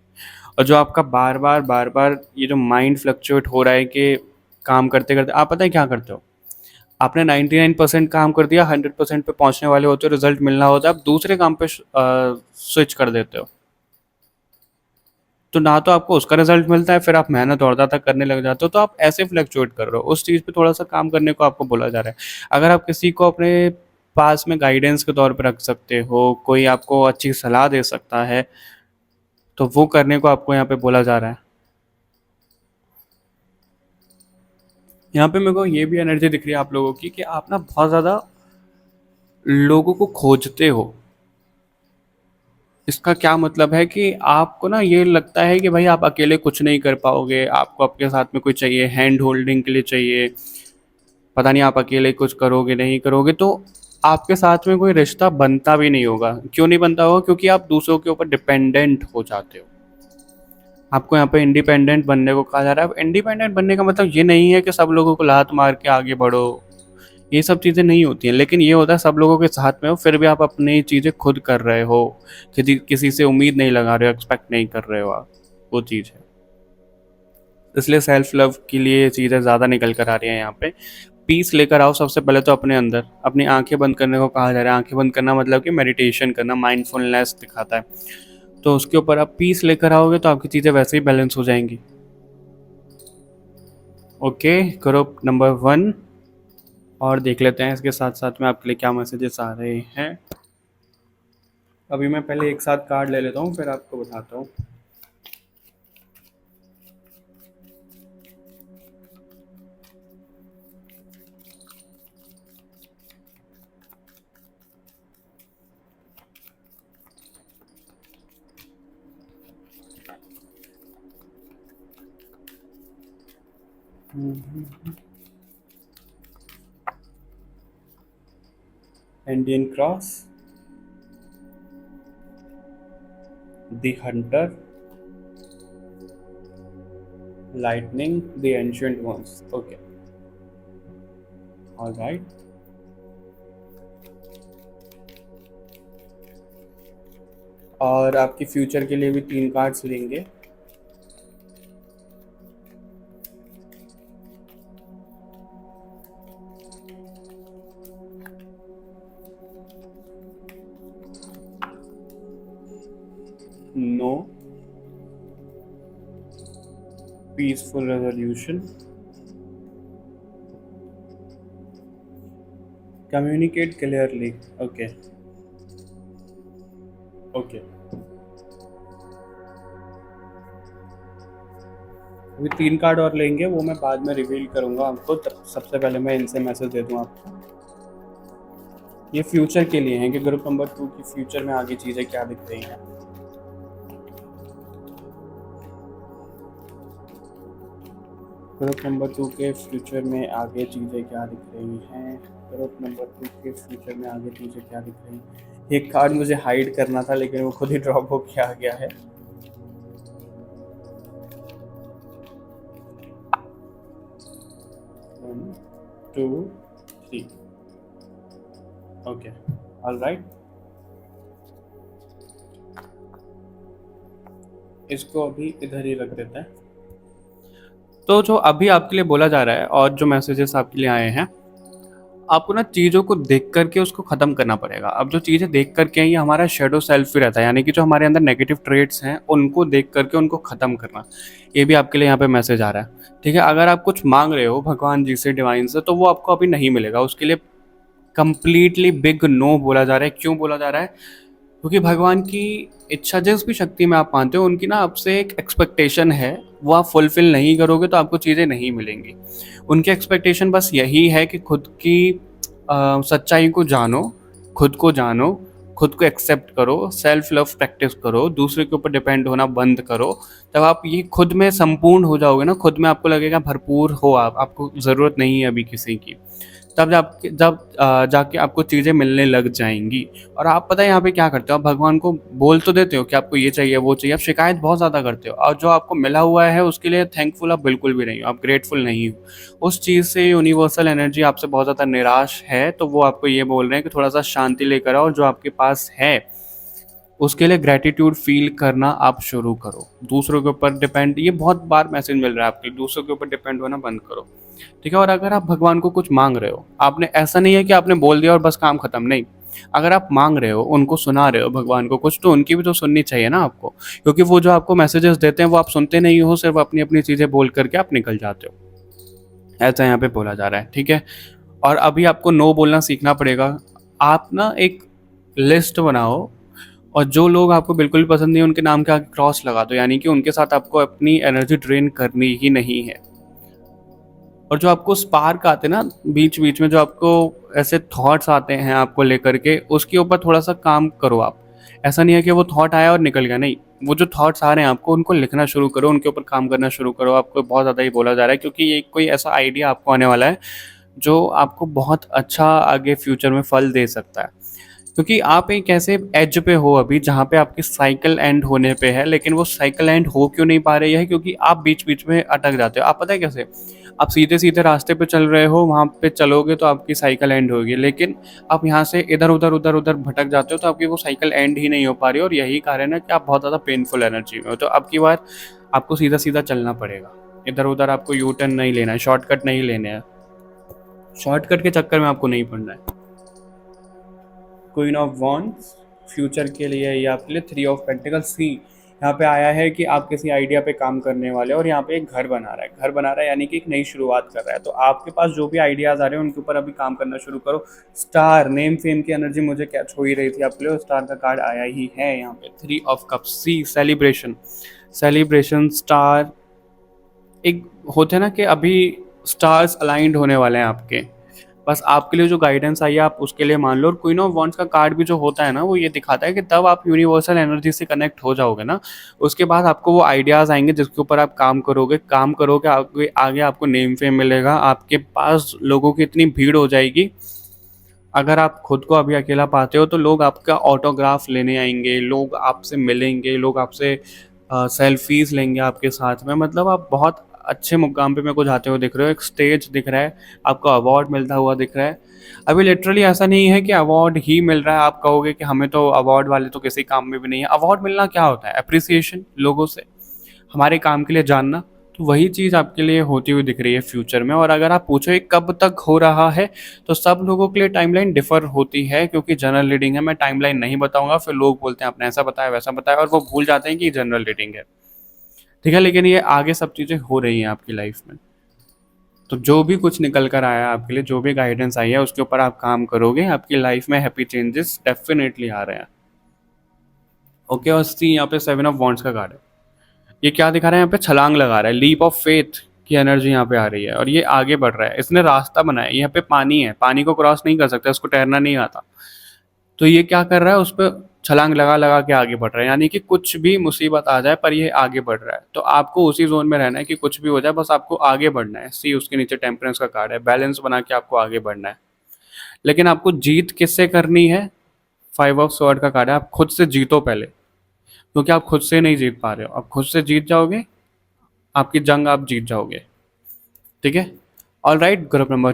और जो आपका बार बार ये जो माइंड फ्लक्चुएट हो रहा है कि काम करते करते, आप पता है क्या करते हो? आपने 99% काम कर दिया, 100% पे पहुंचने वाले होते हो, रिजल्ट मिलना होता है, आप दूसरे काम पे स्विच कर देते हो। तो ना तो आपको उसका रिजल्ट मिलता है, फिर आप मेहनत और ज़्यादा करने लग जाते हो। तो आप ऐसे फ्लक्चुएट कर रहे हो, उस चीज़ पे थोड़ा सा काम करने को आपको बोला जा रहा है। अगर आप किसी को अपने पास में गाइडेंस के तौर पे रख सकते हो, कोई आपको अच्छी सलाह दे सकता है, तो वो करने को आपको यहाँ पे बोला जा रहा है। यहाँ पे मेरे को ये भी एनर्जी दिख रही है आप लोगों की कि आप ना बहुत ज़्यादा लोगों को खोजते हो। इसका क्या मतलब है कि आपको ना ये लगता है कि भाई आप अकेले कुछ नहीं कर पाओगे, आपको आपके साथ में कोई चाहिए, हैंड होल्डिंग के लिए चाहिए, पता नहीं आप अकेले कुछ करोगे नहीं करोगे, तो आपके साथ में कोई रिश्ता बनता भी नहीं होगा। क्यों नहीं बनता होगा? क्योंकि आप दूसरों के ऊपर डिपेंडेंट हो जाते हो। आपको यहाँ पे इंडिपेंडेंट बनने को कहा जा रहा है। अब इंडिपेंडेंट बनने का मतलब ये नहीं है कि सब लोगों को लात मार के आगे बढ़ो, ये सब चीज़ें नहीं होती हैं, लेकिन ये होता है सब लोगों के साथ में हो फिर भी आप अपनी चीज़ें खुद कर रहे हो, किसी से उम्मीद नहीं लगा रहे हो, एक्सपेक्ट नहीं कर रहे हो आप, वो चीज़ है। इसलिए सेल्फ लव के लिए ये चीज़ें ज़्यादा निकल कर आ रही हैं यहाँ पे। पीस लेकर आओ सबसे पहले तो अपने अंदर। अपनी आंखें बंद करने को कहा जा रहा है। आंखें बंद करना मतलब कि मेडिटेशन करना, माइंडफुलनेस दिखाता है। तो उसके ऊपर आप पीस लेकर आओगे तो आपकी चीज़ें वैसे ही बैलेंस हो जाएंगी। ओके, ग्रुप नंबर 1 और देख लेते हैं इसके साथ साथ में आपके लिए क्या मैसेजेस आ रहे हैं। अभी मैं पहले एक साथ कार्ड ले लेता हूँ फिर आपको बताता हूँ। Indian cross, the Hunter, lightning, the ancient ones. Okay, all right. और आपकी फ्यूचर के लिए भी 3 कार्ड्स लेंगे। No, peaceful resolution, communicate clearly. Okay okay, अभी 3 कार्ड और लेंगे, वो मैं बाद में रिवील करूंगा आपको। सबसे पहले मैं इनसे मैसेज दे दूं आपको। ये फ्यूचर के लिए हैं कि ग्रुप नंबर 2 की फ्यूचर में आगे चीज़ें क्या दिख रही हैं। ग्रुप नंबर 2 के फ्यूचर में आगे चीज़ें क्या दिख रही हैं। ग्रुप नंबर 2 के फ्यूचर में आगे चीज़ें क्या दिख रही हैं। एक कार्ड मुझे हाइड करना था लेकिन वो खुद ही ड्रॉप हो के आ गया है। One, two, three. Okay, all right. इसको अभी इधर ही रख देते हैं। तो जो अभी आपके लिए बोला जा रहा है और जो मैसेजेस आपके लिए आए हैं, आपको ना चीज़ों को देख करके उसको ख़त्म करना पड़ेगा। अब जो चीज़ें देख करके हैं ये हमारा शेडो सेल्फ ही रहता है, यानी कि जो हमारे अंदर नेगेटिव ट्रेड्स हैं उनको देख करके उनको ख़त्म करना। ये भी आपके लिए यहाँ पे मैसेज आ रहा है। ठीक है, अगर आप कुछ मांग रहे हो भगवान जी से, डिवाइन से, तो वो आपको अभी नहीं मिलेगा। उसके लिए कंप्लीटली बिग नो बोला जा रहा है। क्यों बोला जा रहा है? क्योंकि भगवान की इच्छा, जिस भी शक्ति में आप मानते हो, उनकी ना आपसे एक एक्सपेक्टेशन है, वो आप फुलफिल नहीं करोगे तो आपको चीज़ें नहीं मिलेंगी। उनकी एक्सपेक्टेशन बस यही है कि खुद की सच्चाई को जानो, खुद को जानो, खुद को एक्सेप्ट करो, सेल्फ लव प्रैक्टिस करो, दूसरे के ऊपर डिपेंड होना बंद करो। तब आप ये खुद में संपूर्ण हो जाओगे ना, खुद में आपको लगेगा भरपूर हो आप, आपको ज़रूरत नहीं है अभी किसी की। तब जाके आपको चीज़ें मिलने लग जाएंगी। और आप पता है यहाँ पे क्या करते हो, आप भगवान को बोल तो देते हो कि आपको ये चाहिए वो चाहिए, आप शिकायत बहुत ज़्यादा करते हो, और जो आपको मिला हुआ है उसके लिए थैंकफुल आप बिल्कुल भी नहीं हो, आप ग्रेटफुल नहीं हो। उस चीज़ से यूनिवर्सल एनर्जी आपसे बहुत ज़्यादा निराश है, तो वो आपको ये बोल रहे हैं कि थोड़ा सा शांति लेकर आओ, जो आपके पास है उसके लिए ग्रैटिट्यूड फील करना आप शुरू करो। दूसरों के ऊपर डिपेंड, ये बहुत बार मैसेज मिल रहा है आपके, दूसरों के ऊपर डिपेंड होना बंद करो। ठीक है, और अगर आप भगवान को कुछ मांग रहे हो, आपने ऐसा नहीं है कि आपने बोल दिया और बस काम खत्म, नहीं। अगर आप मांग रहे हो, उनको सुना रहे हो भगवान को कुछ, तो उनकी भी तो सुननी चाहिए ना आपको, क्योंकि वो जो आपको मैसेजेस देते हैं वो आप सुनते नहीं हो, सिर्फ अपनी अपनी चीज़ें बोल करके आप निकल जाते हो। ऐसा यहाँ पे बोला जा रहा है। ठीक है, और अभी आपको नो बोलना सीखना पड़ेगा। आप ना एक लिस्ट बनाओ और जो लोग आपको बिल्कुल भी पसंद नहीं उनके नाम के आगे क्रॉस लगा दो, यानी कि उनके साथ आपको अपनी एनर्जी ड्रेन करनी ही नहीं है। और जो आपको स्पार्क आते हैं ना बीच बीच में, जो आपको ऐसे थॉट्स आते हैं आपको लेकर के, उसके ऊपर थोड़ा सा काम करो आप। ऐसा नहीं है कि वो थॉट आया और निकल गया, नहीं, वो जो थॉट्स आ रहे हैं आपको उनको लिखना शुरू करो, उनके ऊपर काम करना शुरू करो। आपको बहुत ज़्यादा ही बोला जा रहा है क्योंकि ये कोई ऐसा आइडिया आपको आने वाला है जो आपको बहुत अच्छा आगे फ्यूचर में फल दे सकता है। क्योंकि आप एक ऐसे एज पे हो अभी जहाँ पे आपकी साइकिल एंड होने पे है, लेकिन वो साइकिल एंड हो क्यों नहीं पा रही है? क्योंकि आप बीच बीच में अटक जाते हो। आप पता है कैसे? आप सीधे सीधे रास्ते पे चल रहे हो, वहाँ पे चलोगे तो आपकी साइकिल एंड होगी, लेकिन आप यहाँ से इधर उधर उधर उधर भटक जाते हो तो आपकी वो साइकिल एंड ही नहीं हो पा रही। और यही कारण है कि आप बहुत ज़्यादा पेनफुल एनर्जी में हो। तो अब की बार आपको सीधा सीधा चलना पड़ेगा, इधर उधर आपको यू टर्न नहीं लेना है, शॉर्टकट नहीं लेने हैं। शॉर्टकट के चक्कर में आपको नहीं पड़ना है। क्वीन ऑफ वॉन्ड्स फ्यूचर के लिए या आपके लिए थ्री ऑफ पेंटिकल्स सी यहाँ पे आया है कि आप किसी आइडिया पे काम करने वाले हो और यहाँ पे एक घर बना रहा है। घर बना रहा है यानी कि एक नई शुरुआत कर रहा है। तो आपके पास जो भी आइडियाज आ रहे हैं उनके ऊपर अभी काम करना शुरू करो। स्टार नेम फेम की एनर्जी मुझे कैच हो ही रही थी आपके लिए, स्टार का कार्ड आया ही है यहाँ पे। Three of cups see celebration, celebration star एक होते हैं ना कि अभी स्टार्स अलाइंड होने वाले हैं आपके। बस आपके लिए जो गाइडेंस आई है आप उसके लिए मान लो। और क्वीन ऑफ वॉन्ड्स का कार्ड भी जो होता है ना वो ये दिखाता है कि तब आप यूनिवर्सल एनर्जी से कनेक्ट हो जाओगे ना, उसके बाद आपको वो आइडियाज़ आएंगे जिसके ऊपर आप काम करोगे आगे आगे आपको नेम फेम मिलेगा। आपके पास लोगों की इतनी भीड़ हो जाएगी, अगर आप खुद को अभी अकेला पाते हो तो लोग आपका ऑटोग्राफ लेने आएंगे, लोग आपसे मिलेंगे, लोग आपसे सेल्फीज लेंगे आपके साथ में। मतलब आप बहुत अच्छे मुकाम पे मेरे को जाते हुए दिख रहे हो। एक स्टेज दिख रहा है, आपको अवार्ड मिलता हुआ दिख रहा है। अभी लिटरली ऐसा नहीं है कि अवार्ड ही मिल रहा है। आप कहोगे कि हमें तो अवार्ड वाले तो किसी काम में भी नहीं है। अवार्ड मिलना क्या होता है? अप्रिसिएशन, लोगों से हमारे काम के लिए जानना। तो वही चीज़ आपके लिए होती हुई दिख रही है फ्यूचर में। और अगर आप पूछो ये कब तक हो रहा है, तो सब लोगों के लिए टाइमलाइन डिफर होती है क्योंकि जनरल रीडिंग है। मैं टाइमलाइन नहीं बताऊंगा, फिर लोग बोलते हैं आपने ऐसा बताया वैसा बताया और वो भूल जाते हैं कि जनरल रीडिंग है। ठीक है, लेकिन ये आगे सब चीज़ें हो रही हैं आपकी लाइफ में। तो जो भी कुछ निकल कर आया आपके लिए, जो भी गाइडेंस आई है उसके ऊपर आप काम करोगे, आपकी लाइफ में हैप्पी चेंजेस डेफिनेटली आ रहे हैं। ओके, और सी यहाँ पे सेवन ऑफ वॉन्ड्स का कार्ड है। ये क्या दिखा रहा है? यहाँ पे छलांग लगा रहा है, लीप ऑफ फेथ की एनर्जी यहाँ पे आ रही है और ये आगे बढ़ रहा है। इसने रास्ता बनाया, यहाँ पे पानी है, पानी को क्रॉस नहीं कर सकता, इसको तैरना नहीं आता। तो ये क्या कर रहा है? उस पर छलांग लगा लगा के आगे बढ़ रहा है, यानी कि कुछ भी मुसीबत आ जाए पर ये आगे बढ़ रहा है। तो आपको उसी जोन में रहना है कि कुछ भी हो जाए बस आपको आगे बढ़ना है। सी उसके नीचे टेम्परेंस का कार्ड है, बैलेंस बना के आपको आगे बढ़ना है। लेकिन आपको जीत किससे करनी है? फाइव ऑफ स्वॉर्ड का कार्ड है। आप खुद से जीतो पहले, क्योंकि आप खुद से नहीं जीत पा रहे हो। आप खुद से जीत जाओगे, आपकी जंग आप जीत जाओगे। ठीक है, ऑल राइट ग्रुप नंबर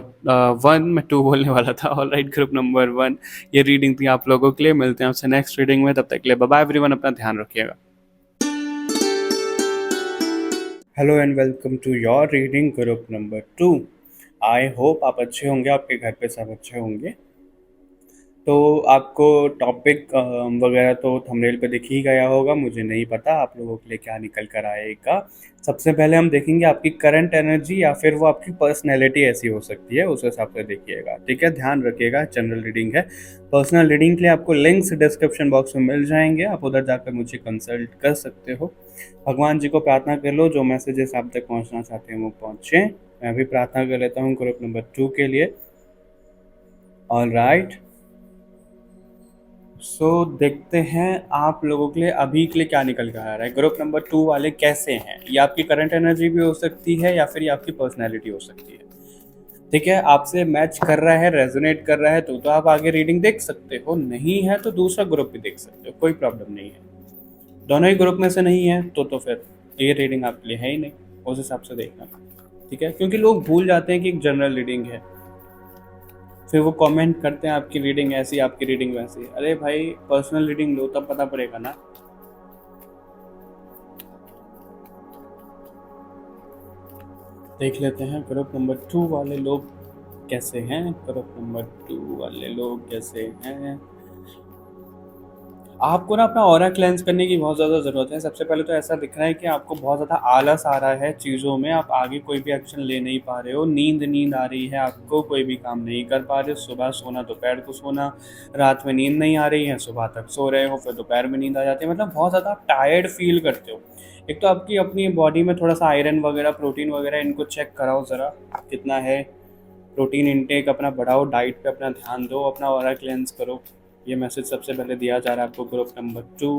1, मैं 2 बोलने वाला था। ऑल राइट ग्रुप नंबर 1, ये रीडिंग थी आप लोगों के लिए। मिलते हैं आपसे नेक्स्ट रीडिंग में, तब तक के लिए बाय बाय एवरीवन, अपना ध्यान रखिएगा। Hello and welcome to your reading group number 2। I hope आप अच्छे होंगे, आपके घर पे सब अच्छे होंगे। तो आपको टॉपिक वगैरह तो थंबनेल पे दिख ही गया होगा, मुझे नहीं पता आप लोगों के लिए क्या निकल कर आएगा। सबसे पहले हम देखेंगे आपकी करंट एनर्जी या फिर वो आपकी पर्सनैलिटी ऐसी हो सकती है, उस हिसाब से देखिएगा। ठीक है, ध्यान रखिएगा, जनरल रीडिंग है। पर्सनल रीडिंग के लिए आपको लिंक्स डिस्क्रिप्शन बॉक्स में मिल जाएंगे, आप उधर जाकर मुझे कंसल्ट कर सकते हो। भगवान जी को प्रार्थना कर लो जो मैसेजेस आप तक पहुँचना चाहते हैं वो पहुँचे। मैं भी प्रार्थना कर लेता हूँ ग्रुप नंबर 2 के लिए। ऑल राइट, सो देखते हैं आप लोगों के लिए अभी के लिए क्या निकल कर आ रहा है। ग्रुप नंबर 2 वाले कैसे हैं? ये आपकी करंट एनर्जी भी हो सकती है या फिर ये आपकी पर्सनैलिटी हो सकती है। ठीक है, आपसे मैच कर रहा है, रेजोनेट कर रहा है तो आप आगे रीडिंग देख सकते हो, नहीं है तो दूसरा ग्रुप भी देख सकते हो, कोई प्रॉब्लम नहीं है। दोनों ही ग्रुप में से नहीं है तो फिर ये रीडिंग आपके लिए है ही नहीं, उस हिसाब से देखना। ठीक है, क्योंकि लोग भूल जाते हैं कि एक जनरल रीडिंग है, फिर वो कमेंट करते हैं आपकी रीडिंग ऐसी, आपकी रीडिंग वैसी। अरे भाई, पर्सनल रीडिंग लो तब पता पड़ेगा ना। देख लेते हैं ग्रुप नंबर 2 वाले लोग कैसे हैं। ग्रुप नंबर 2 वाले लोग कैसे हैं? आपको ना अपना ऑरा क्लेंस करने की बहुत ज़्यादा ज़रूरत है। सबसे पहले तो ऐसा दिख रहा है कि आपको बहुत ज़्यादा आलस आ रहा है चीज़ों में, आप आगे कोई भी एक्शन ले नहीं पा रहे हो, नींद आ रही है आपको, कोई भी काम नहीं कर पा रहे, सुबह सोना, दोपहर को सोना, रात में नींद नहीं आ रही है, सुबह तक सो रहे हो, फिर दोपहर में नींद आ जाती है, मतलब बहुत ज़्यादा टायर्ड फ़ील करते हो। एक तो आपकी अपनी बॉडी में थोड़ा-सा आयरन वगैरह, प्रोटीन वगैरह इनको चेक कराओ ज़रा, कितना है। प्रोटीन इंटेक अपना बढ़ाओ, डाइट पे अपना ध्यान दो, अपना ऑरा क्लेंस करो। ये मैसेज सबसे पहले दिया जा रहा है आपको group number 2।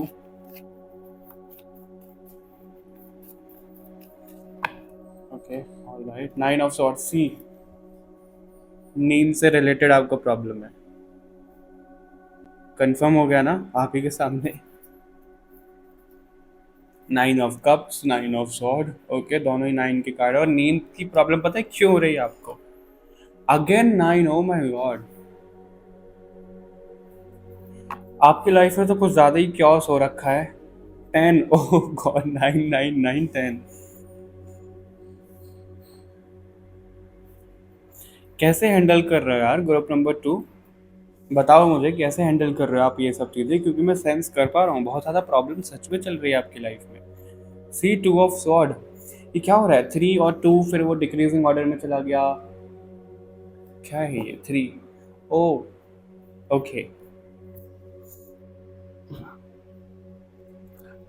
Okay, alright, 9 of swords. See, नींद से रिलेटेड आपको प्रॉब्लम है, कंफर्म हो गया ना आप ही के सामने। 9 of cups, 9 of sword, okay, दोनों ही 9 के कार्ड। और नींद की प्रॉब्लम पता है क्यों हो रही है आपको? अगेन 9, ओ माय गॉड, आपकी लाइफ में तो कुछ ज़्यादा ही क्योस हो रखा है। 10, ओह गॉड, 9 9 9 10। कैसे हैंडल कर रहे हो यार ग्रुप नंबर 2? बताओ मुझे कैसे हैंडल कर रहे हो आप ये सब चीज़ें, क्योंकि मैं सेंस कर पा रहा हूँ बहुत ज़्यादा प्रॉब्लम सच में चल रही है आपकी लाइफ में। सी, 2 ऑफ स्वॉर्ड, ये क्या हो रहा है? 3 और 2 फिर वो डिक्रीजिंग ऑर्डर में चला गया, क्या है ये? 3, ओ, ओके।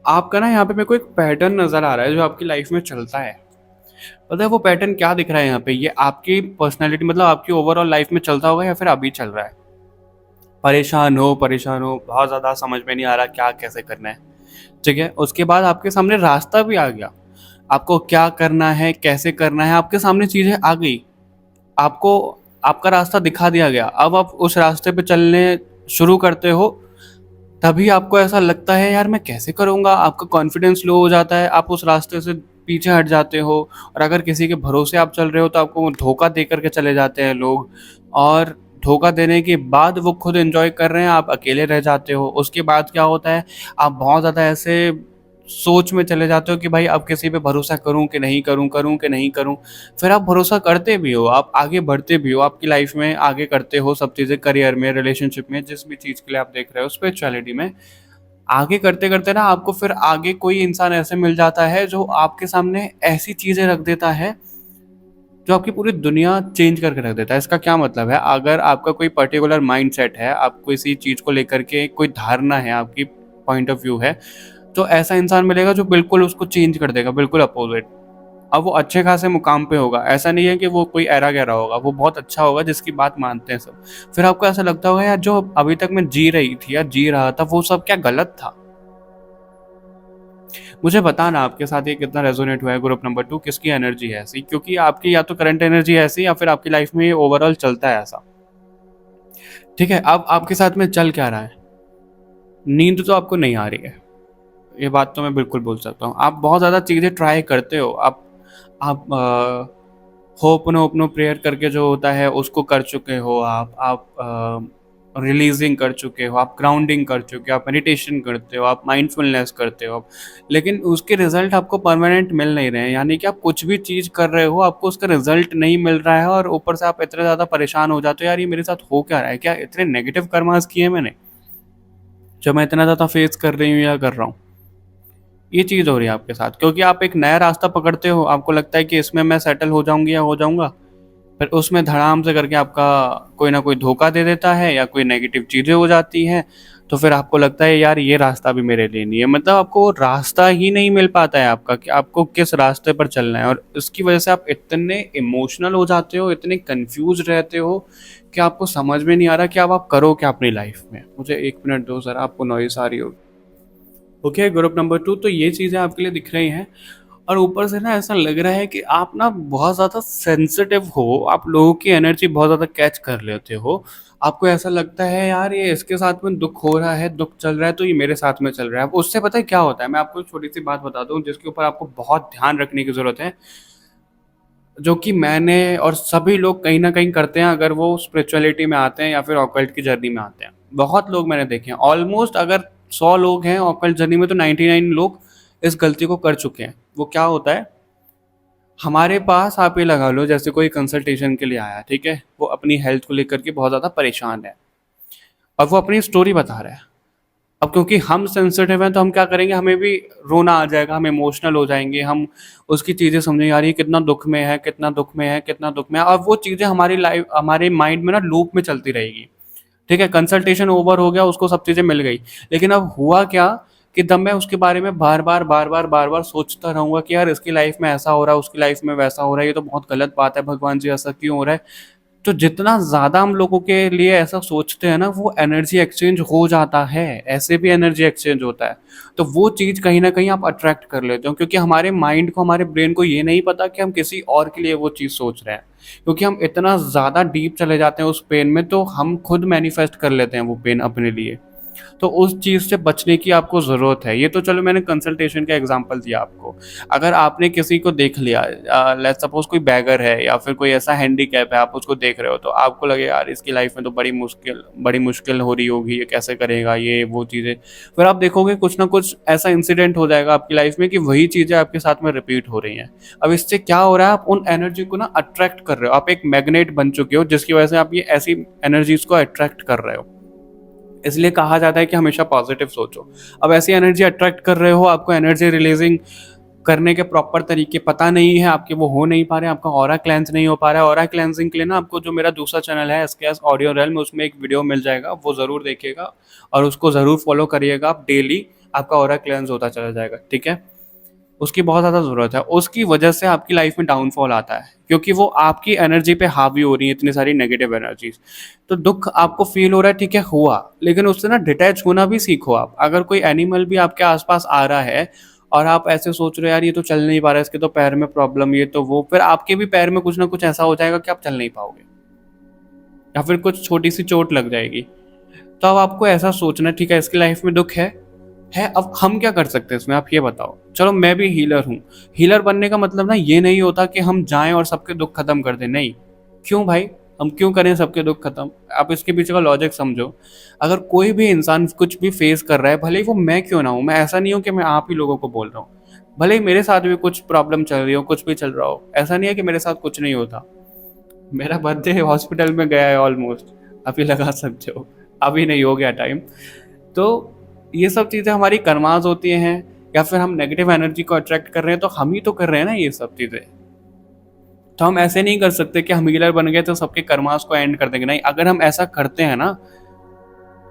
आपका ना यहाँ पे मेरे को एक पैटर्न नज़र आ रहा है जो आपकी लाइफ में चलता है। पता है वो पैटर्न क्या दिख रहा है यहाँ पे? ये आपकी पर्सनैलिटी, मतलब आपकी ओवरऑल लाइफ में चलता होगा या फिर अभी चल रहा है? परेशान हो, बहुत ज़्यादा समझ में नहीं आ रहा क्या कैसे करना है, ठीक है? उसके बाद आपके सामने रास्ता भी आ गया, आपको क्या करना है, कैसे करना है, आपके सामने चीज़ें आ गई, आपको आपका रास्ता दिखा दिया गया। अब आप उस रास्ते पे चलने शुरू करते हो, तभी आपको ऐसा लगता है यार मैं कैसे करूँगा? आपका कॉन्फिडेंस लो हो जाता है, आप उस रास्ते से पीछे हट जाते हो, और अगर किसी के भरोसे आप चल रहे हो तो आपको वो धोखा दे कर के चले जाते हैं लोग, और धोखा देने के बाद वो खुद एन्जॉय कर रहे हैं, आप अकेले रह जाते हो। उसके बाद क्या होता है, आप बहुत ज़्यादा ऐसे सोच में चले जाते हो कि भाई अब किसी पे भरोसा करूँ कि नहीं करूँ, करूँ कि नहीं करूँ? फिर आप भरोसा करते भी हो, आप आगे बढ़ते भी हो, आपकी लाइफ में आगे करते हो सब चीज़ें, करियर में, रिलेशनशिप में, जिस भी चीज़ के लिए आप देख रहे हो, स्पिरिचुअलिटी में। आगे करते-करते ना आपको फिर आगे कोई इंसान ऐसे मिल जाता है जो आपके सामने ऐसी चीज़ें रख देता है, जो आपकी पूरी दुनिया चेंज करके रख देता है। इसका क्या मतलब है, अगर आपका कोई पर्टिकुलर माइंडसेट है, आप किसी चीज़ को लेकर के कोई धारणा है, आपकी पॉइंट ऑफ व्यू है, तो ऐसा इंसान मिलेगा जो बिल्कुल उसको चेंज कर देगा, बिल्कुल अपोज़िट। अब वो अच्छे खासे मुकाम पे होगा, ऐसा नहीं है कि वो कोई ऐरा-गैरा होगा, वो बहुत अच्छा होगा जिसकी बात मानते हैं सब। फिर आपको ऐसा लगता होगा यार जो अभी तक मैं जी रही थी या जी रहा था, वो सब क्या गलत था? मुझे बताना आपके साथ ये कितना रेज़ोनेट हुआ है ग्रुप नंबर 2, किसकी एनर्जी है ऐसी? क्योंकि आपकी या तो करंट एनर्जी है ऐसी या फिर आपकी लाइफ़ में ये ओवरऑल चलता है ऐसा। ठीक है, अब आपके साथ में चल क्या रहा है? नींद तो आपको नहीं आ रही है, ये बात तो मैं बिल्कुल बोल सकता हूँ। आप बहुत ज़्यादा चीज़ें ट्राई करते हो, आप होपनो-ओपनो प्रेयर करके जो होता है उसको कर चुके हो आप रिलीज़िंग कर चुके हो, आप ग्राउंडिंग कर चुके हो, आप मेडिटेशन करते हो, आप माइंडफुलनेस करते हो, लेकिन उसके रिज़ल्ट आपको परमानेंट मिल नहीं रहे हैं। यानी कि आप कुछ भी चीज़ कर रहे हो, आपको उसका रिज़ल्ट नहीं मिल रहा है, और ऊपर से आप इतने ज़्यादा परेशान हो जाते हो, यार ये मेरे साथ हो क्या रहा है? क्या इतने नेगेटिव कर्मास किए मैंने, जो मैं इतना ज़्यादा फेस कर रही हूँ या कर रहा हूँ? ये चीज़ हो रही है आपके साथ, क्योंकि आप एक नया रास्ता पकड़ते हो, आपको लगता है कि इसमें मैं सेटल हो जाऊँगी या हो जाऊँगा, फिर उसमें धड़ाम से करके आपका कोई ना कोई धोखा दे देता है या कोई नेगेटिव चीज़ें हो जाती हैं, तो फिर आपको लगता है यार ये रास्ता भी मेरे लिए नहीं है। मतलब आपको वो रास्ता ही नहीं मिल पाता है आपका कि आपको किस रास्ते पर चलना है, और इसकी वजह से आप इतने इमोशनल हो जाते हो, इतने कन्फ्यूज़ रहते हो कि आपको समझ में नहीं आ रहा कि अब आप करो क्या अपनी लाइफ़ में। मुझे 1 मिनट दो ज़रा, आपको नॉइज़ आ रही होगी। ओके, ग्रुप नंबर 2, तो ये चीज़ें आपके लिए दिख रही हैं, और ऊपर से ना ऐसा लग रहा है कि आप ना बहुत ज़्यादा सेंसिटिव हो, आप लोगों की एनर्जी बहुत ज़्यादा कैच कर लेते हो। आपको ऐसा लगता है यार ये इसके साथ में दुःख हो रहा है, दुःख चल रहा है, तो ये मेरे साथ में चल रहा है। अब उससे पता है क्या होता है? मैं आपको एक छोटी-सी बात बताता हूँ जिसके ऊपर आपको बहुत ध्यान रखने की ज़रूरत है, जो कि मैंने और सभी लोग कहीं न कहीं करते हैं अगर वो स्पिरिचुअलिटी में आते हैं या फिर ऑकल्ट की जर्नी में आते हैं। बहुत लोग मैंने देखे हैं, ऑलमोस्ट अगर 100 लोग हैं ऑकल्ट जर्नी में, तो 99 लोग इस गलती को कर चुके हैं। वो क्या होता है, हमारे पास आप ये लगा लो जैसे कोई कंसल्टेशन के लिए आया, ठीक है? वो अपनी हेल्थ को लेकर के बहुत ज़्यादा परेशान है, और वो अपनी स्टोरी बता रहा है। अब क्योंकि हम सेंसिटिव हैं तो हम क्या करेंगे, हमें भी रोना आ जाएगा, हम इमोशनल हो जाएंगे, हम उसकी चीज़ें समझेंगे, यार ये कितना दुख में है, कितना दुख में है, कितना दुख में है, और वो चीज़ें हमारी लाइफ, हमारे माइंड में ना लूप में चलती रहेगी। ठीक है, कंसल्टेशन ओवर हो गया, उसको सब चीज़ें मिल गई, लेकिन अब हुआ क्या कि जब मैं उसके बारे में बार बार सोचता रहूंगा कि यार इसकी लाइफ में ऐसा हो रहा है, उसकी लाइफ में वैसा हो रहा है, ये तो बहुत गलत बात है, भगवान जी ऐसा क्यों हो रहा है। तो जितना ज़्यादा हम लोगों के लिए ऐसा सोचते हैं ना, वो एनर्जी एक्सचेंज हो जाता है, ऐसे भी एनर्जी एक्सचेंज होता है। तो वो चीज़ कहीं ना कहीं आप अट्रैक्ट कर लेते हो, क्योंकि हमारे माइंड को, हमारे ब्रेन को ये नहीं पता कि हम किसी और के लिए वो चीज़ सोच रहे हैं, क्योंकि हम इतना ज़्यादा डीप चले जाते हैं उस पेन में, तो हम खुद मैनिफेस्ट कर लेते हैं वो पेन अपने लिए। तो उस चीज़ से बचने की आपको ज़रूरत है। ये तो चलो मैंने कंसल्टेशन का एग्जांपल दिया आपको। अगर आपने किसी को देख लिया, लेट्स सपोज़ कोई बैगर है या फिर कोई ऐसा हैंडीकैप है, आप उसको देख रहे हो, तो आपको लगे यार इसकी लाइफ में तो बड़ी मुश्किल हो रही होगी, ये कैसे करेगा, ये वो चीज़ें। फिर आप देखोगे कुछ ना कुछ ऐसा इंसिडेंट हो जाएगा आपकी लाइफ में कि वही चीज़ें आपके साथ में रिपीट हो रही हैं। अब इससे क्या हो रहा है, आप उन एनर्जी को ना अट्रैक्ट कर रहे हो, आप एक मैग्नेट बन चुके हो, जिसकी वजह से आप ये ऐसी एनर्जीज को अट्रैक्ट कर रहे हो। इसलिए कहा जाता है कि हमेशा पॉजिटिव सोचो। अब ऐसी एनर्जी अट्रैक्ट कर रहे हो, आपको एनर्जी रिलीजिंग करने के प्रॉपर तरीके पता नहीं है आपके, वो हो नहीं पा रहे हैं, आपका ऑरा क्लेंस नहीं हो पा रहा है। ऑरा क्लेंसिंग के लिए ना आपको जो मेरा दूसरा चैनल है एसकेएस ऑडियो रेल में, उसमें एक वीडियो मिल जाएगा, वो ज़रूर देखिएगा और उसको ज़रूर फॉलो करिएगा। आप डेली आपका ऑरा क्लेंस होता चला जाएगा, ठीक है। उसकी बहुत ज़्यादा ज़रूरत है, उसकी वजह से आपकी लाइफ में डाउनफॉल आता है, क्योंकि वो आपकी एनर्जी पे हावी हो रही है, इतनी सारी नेगेटिव एनर्जीज। तो दुख आपको फील हो रहा है, ठीक है, हुआ, लेकिन उससे ना डिटैच होना भी सीखो आप। अगर कोई एनिमल भी आपके आसपास आ रहा है और आप ऐसे सोच रहे हो यार ये तो चल नहीं पा रहा है, इसके तो पैर में प्रॉब्लम, ये तो वो, फिर आपके भी पैर में कुछ ना कुछ ऐसा हो जाएगा कि आप चल नहीं पाओगे, या फिर कुछ छोटी सी चोट लग जाएगी। तो अब आपको ऐसा सोचना, ठीक है इसकी लाइफ में दुख है, अब हम क्या कर सकते हैं इसमें, आप ये बताओ। चलो मैं भी हीलर हूँ, हीलर बनने का मतलब ना ये नहीं होता कि हम जाएं और सबके दुख खत्म कर दें, नहीं। क्यों भाई, हम क्यों करें सबके दुख खत्म। आप इसके पीछे का लॉजिक समझो। अगर कोई भी इंसान कुछ भी फेस कर रहा है, भले ही वो मैं क्यों ना हूँ, मैं ऐसा नहीं हूँ कि मैं आप ही लोगों को बोल रहा हूँ, भले ही मेरे साथ भी कुछ प्रॉब्लम चल रही हो, कुछ भी चल रहा हो, ऐसा नहीं है कि मेरे साथ कुछ नहीं होता। मेरा बर्थडे हॉस्पिटल में गया है ऑलमोस्ट, आप ही लगा सकते हो, अभी नहीं हो गया टाइम। तो ये सब चीज़ें हमारी कर्मास होती हैं, या फिर हम नेगेटिव एनर्जी को अट्रैक्ट कर रहे हैं, तो हम ही तो कर रहे हैं ना ये सब चीज़ें। तो हम ऐसे नहीं कर सकते कि हम हीलर बन गए तो सबके कर्मास को एंड कर देंगे, नहीं। अगर हम ऐसा करते हैं ना,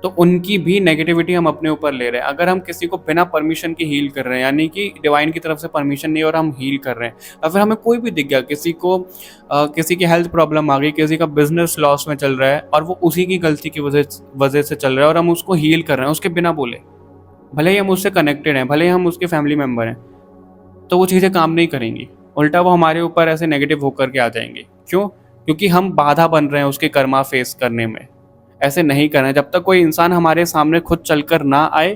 तो उनकी भी नेगेटिविटी हम अपने ऊपर ले रहे हैं। अगर हम किसी को बिना परमिशन के हील कर रहे हैं, यानी कि डिवाइन की तरफ से परमिशन नहीं और हम हील कर रहे हैं, या फिर हमें कोई भी दिख गया, किसी को किसी की हेल्थ प्रॉब्लम आ गई, किसी का बिजनेस लॉस में चल रहा है और वो उसी की गलती की वजह से चल रहा है, और हम उसको हील कर रहे हैं उसके बिना बोले, भले ही हम उससे कनेक्टेड हैं, भले ही हम उसके फैमिली मेम्बर हैं, तो वो चीज़ें काम नहीं करेंगी। उल्टा वो हमारे ऊपर ऐसे नेगेटिव होकर के आ जाएंगे। क्यों? क्योंकि हम बाधा बन रहे हैं उसके कर्मा फेस करने में। ऐसे नहीं करना है। जब तक कोई इंसान हमारे सामने खुद चलकर ना आए,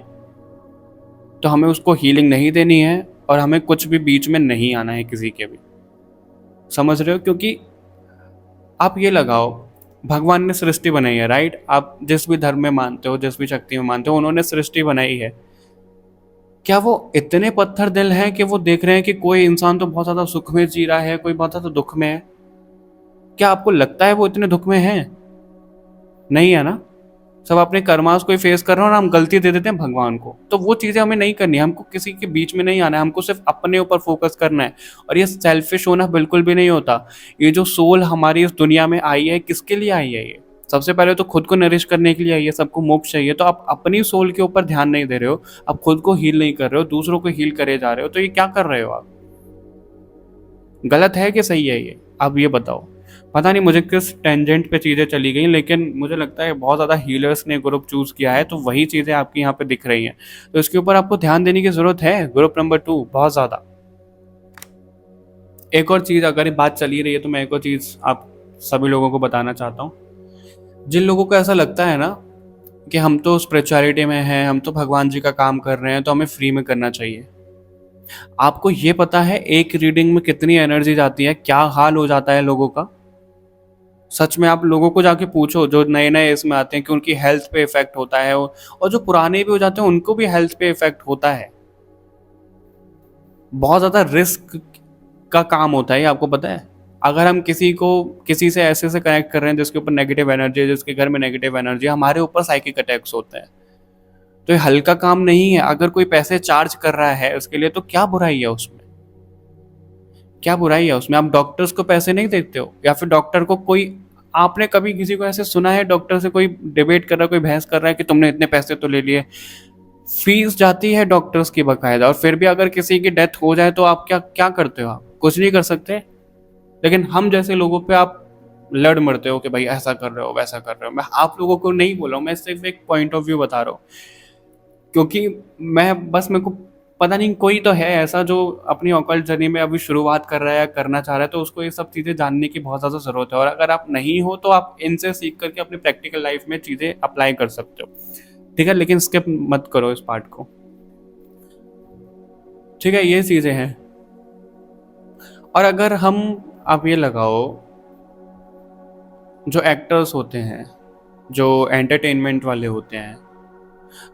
तो हमें उसको हीलिंग नहीं देनी है, और हमें कुछ भी बीच में नहीं आना है किसी के भी। समझ रहे हो? क्योंकि आप ये लगाओ, भगवान ने सृष्टि बनाई है, राइट? आप जिस भी धर्म में मानते हो, जिस भी शक्ति में मानते हो, उन्होंने सृष्टि बनाई है। क्या वो इतने पत्थर दिल हैं कि वो देख रहे हैं कि कोई इंसान तो बहुत ज्यादा सुख में जी रहा है, कोई बहुत ज्यादा दुख में है? क्या आपको लगता है वो इतने दुख में है? नहीं है ना। सब अपने कर्मास को ही फेस कर रहे हैं, और हम गलती दे देते हैं भगवान को। तो वो चीजें हमें नहीं करनी है, हमको किसी के बीच में नहीं आना है, हमको सिर्फ अपने ऊपर फोकस करना है। और ये सेल्फिश होना बिल्कुल भी नहीं होता। ये जो सोल हमारी इस दुनिया में आई है, किसके लिए आई है? ये सबसे पहले तो खुद को नरिश करने के लिए आई है, सबको मोक्ष चाहिए। तो आप अपनी सोल के ऊपर ध्यान नहीं दे रहे हो, आप खुद को हील नहीं कर रहे हो, दूसरों को हील करे जा रहे हो, तो ये क्या कर रहे हो आप? गलत है कि सही है ये? आप ये बताओ। पता नहीं मुझे किस टेंजेंट पे चीज़ें चली गई, लेकिन मुझे लगता है बहुत ज़्यादा हीलर्स ने ग्रुप चूज़ किया है, तो वही चीज़ें आपकी यहाँ पे दिख रही हैं। तो इसके ऊपर आपको ध्यान देने की ज़रूरत है। ग्रुप नंबर 2 बहुत ज़्यादा। एक और चीज़, अगर ये बात चली रही है तो मैं एक और चीज़ आप सभी लोगों को बताना चाहता हूँ। जिन लोगों को ऐसा लगता है ना कि हम तो स्पिरिचुअलिटी में हैं, हम तो भगवान जी का काम कर रहे हैं, तो हमें फ्री में करना चाहिए। आपको ये पता है एक रीडिंग में कितनी एनर्जी जाती है, क्या हाल हो जाता है लोगों का? सच में आप लोगों को जाके पूछो जो नए नए इसमें आते हैं, कि उनकी हेल्थ पे इफेक्ट होता है, और जो पुराने भी हो जाते हैं उनको भी हेल्थ पे इफेक्ट होता है। बहुत ज़्यादा रिस्क का काम होता है, आपको पता है। अगर हम किसी से ऐसे से कनेक्ट कर रहे हैं जिसके ऊपर नेगेटिव एनर्जी है, जिसके घर में नेगेटिव एनर्जी है, हमारे ऊपर साइकिक अटैक्स होते हैं। तो ये हल्का काम नहीं है। अगर कोई पैसे चार्ज कर रहा है उसके लिए तो क्या बुराई है उसमें? क्या बुराई है उसमें? आप डॉक्टर्स को पैसे नहीं देते हो, या फिर डॉक्टर को कोई, आपने कभी किसी को ऐसे सुना है डॉक्टर से कोई डिबेट कर रहा है, कोई बहस कर रहा है कि तुमने इतने पैसे तो ले लिए? फीस जाती है डॉक्टर्स की बकायदा, और फिर भी अगर किसी की डेथ हो जाए तो आप क्या क्या करते हो? आप कुछ नहीं कर सकते। लेकिन हम जैसे लोगों पे आप लड़ मरते हो कि भाई ऐसा कर रहे हो वैसा कर रहे हो। मैं आप लोगों को नहीं बोल रहा हूँ, मैं सिर्फ एक पॉइंट ऑफ व्यू बता रहा हूँ, क्योंकि मैं बस, मेरे को पता नहीं कोई तो है ऐसा जो अपनी ऑकल्ट जर्नी में अभी शुरुआत कर रहा है या करना चाह रहा है, तो उसको ये सब चीज़ें जानने की बहुत ज़्यादा ज़रूरत है। और अगर आप नहीं हो तो आप इनसे सीख करके अपनी प्रैक्टिकल लाइफ में चीज़ें अप्लाई कर सकते हो, ठीक है? लेकिन स्किप मत करो इस पार्ट को, ठीक है? ये चीज़ें हैं। और अगर हम, आप ये लगाओ, जो एक्टर्स होते हैं, जो एंटरटेनमेंट वाले होते हैं,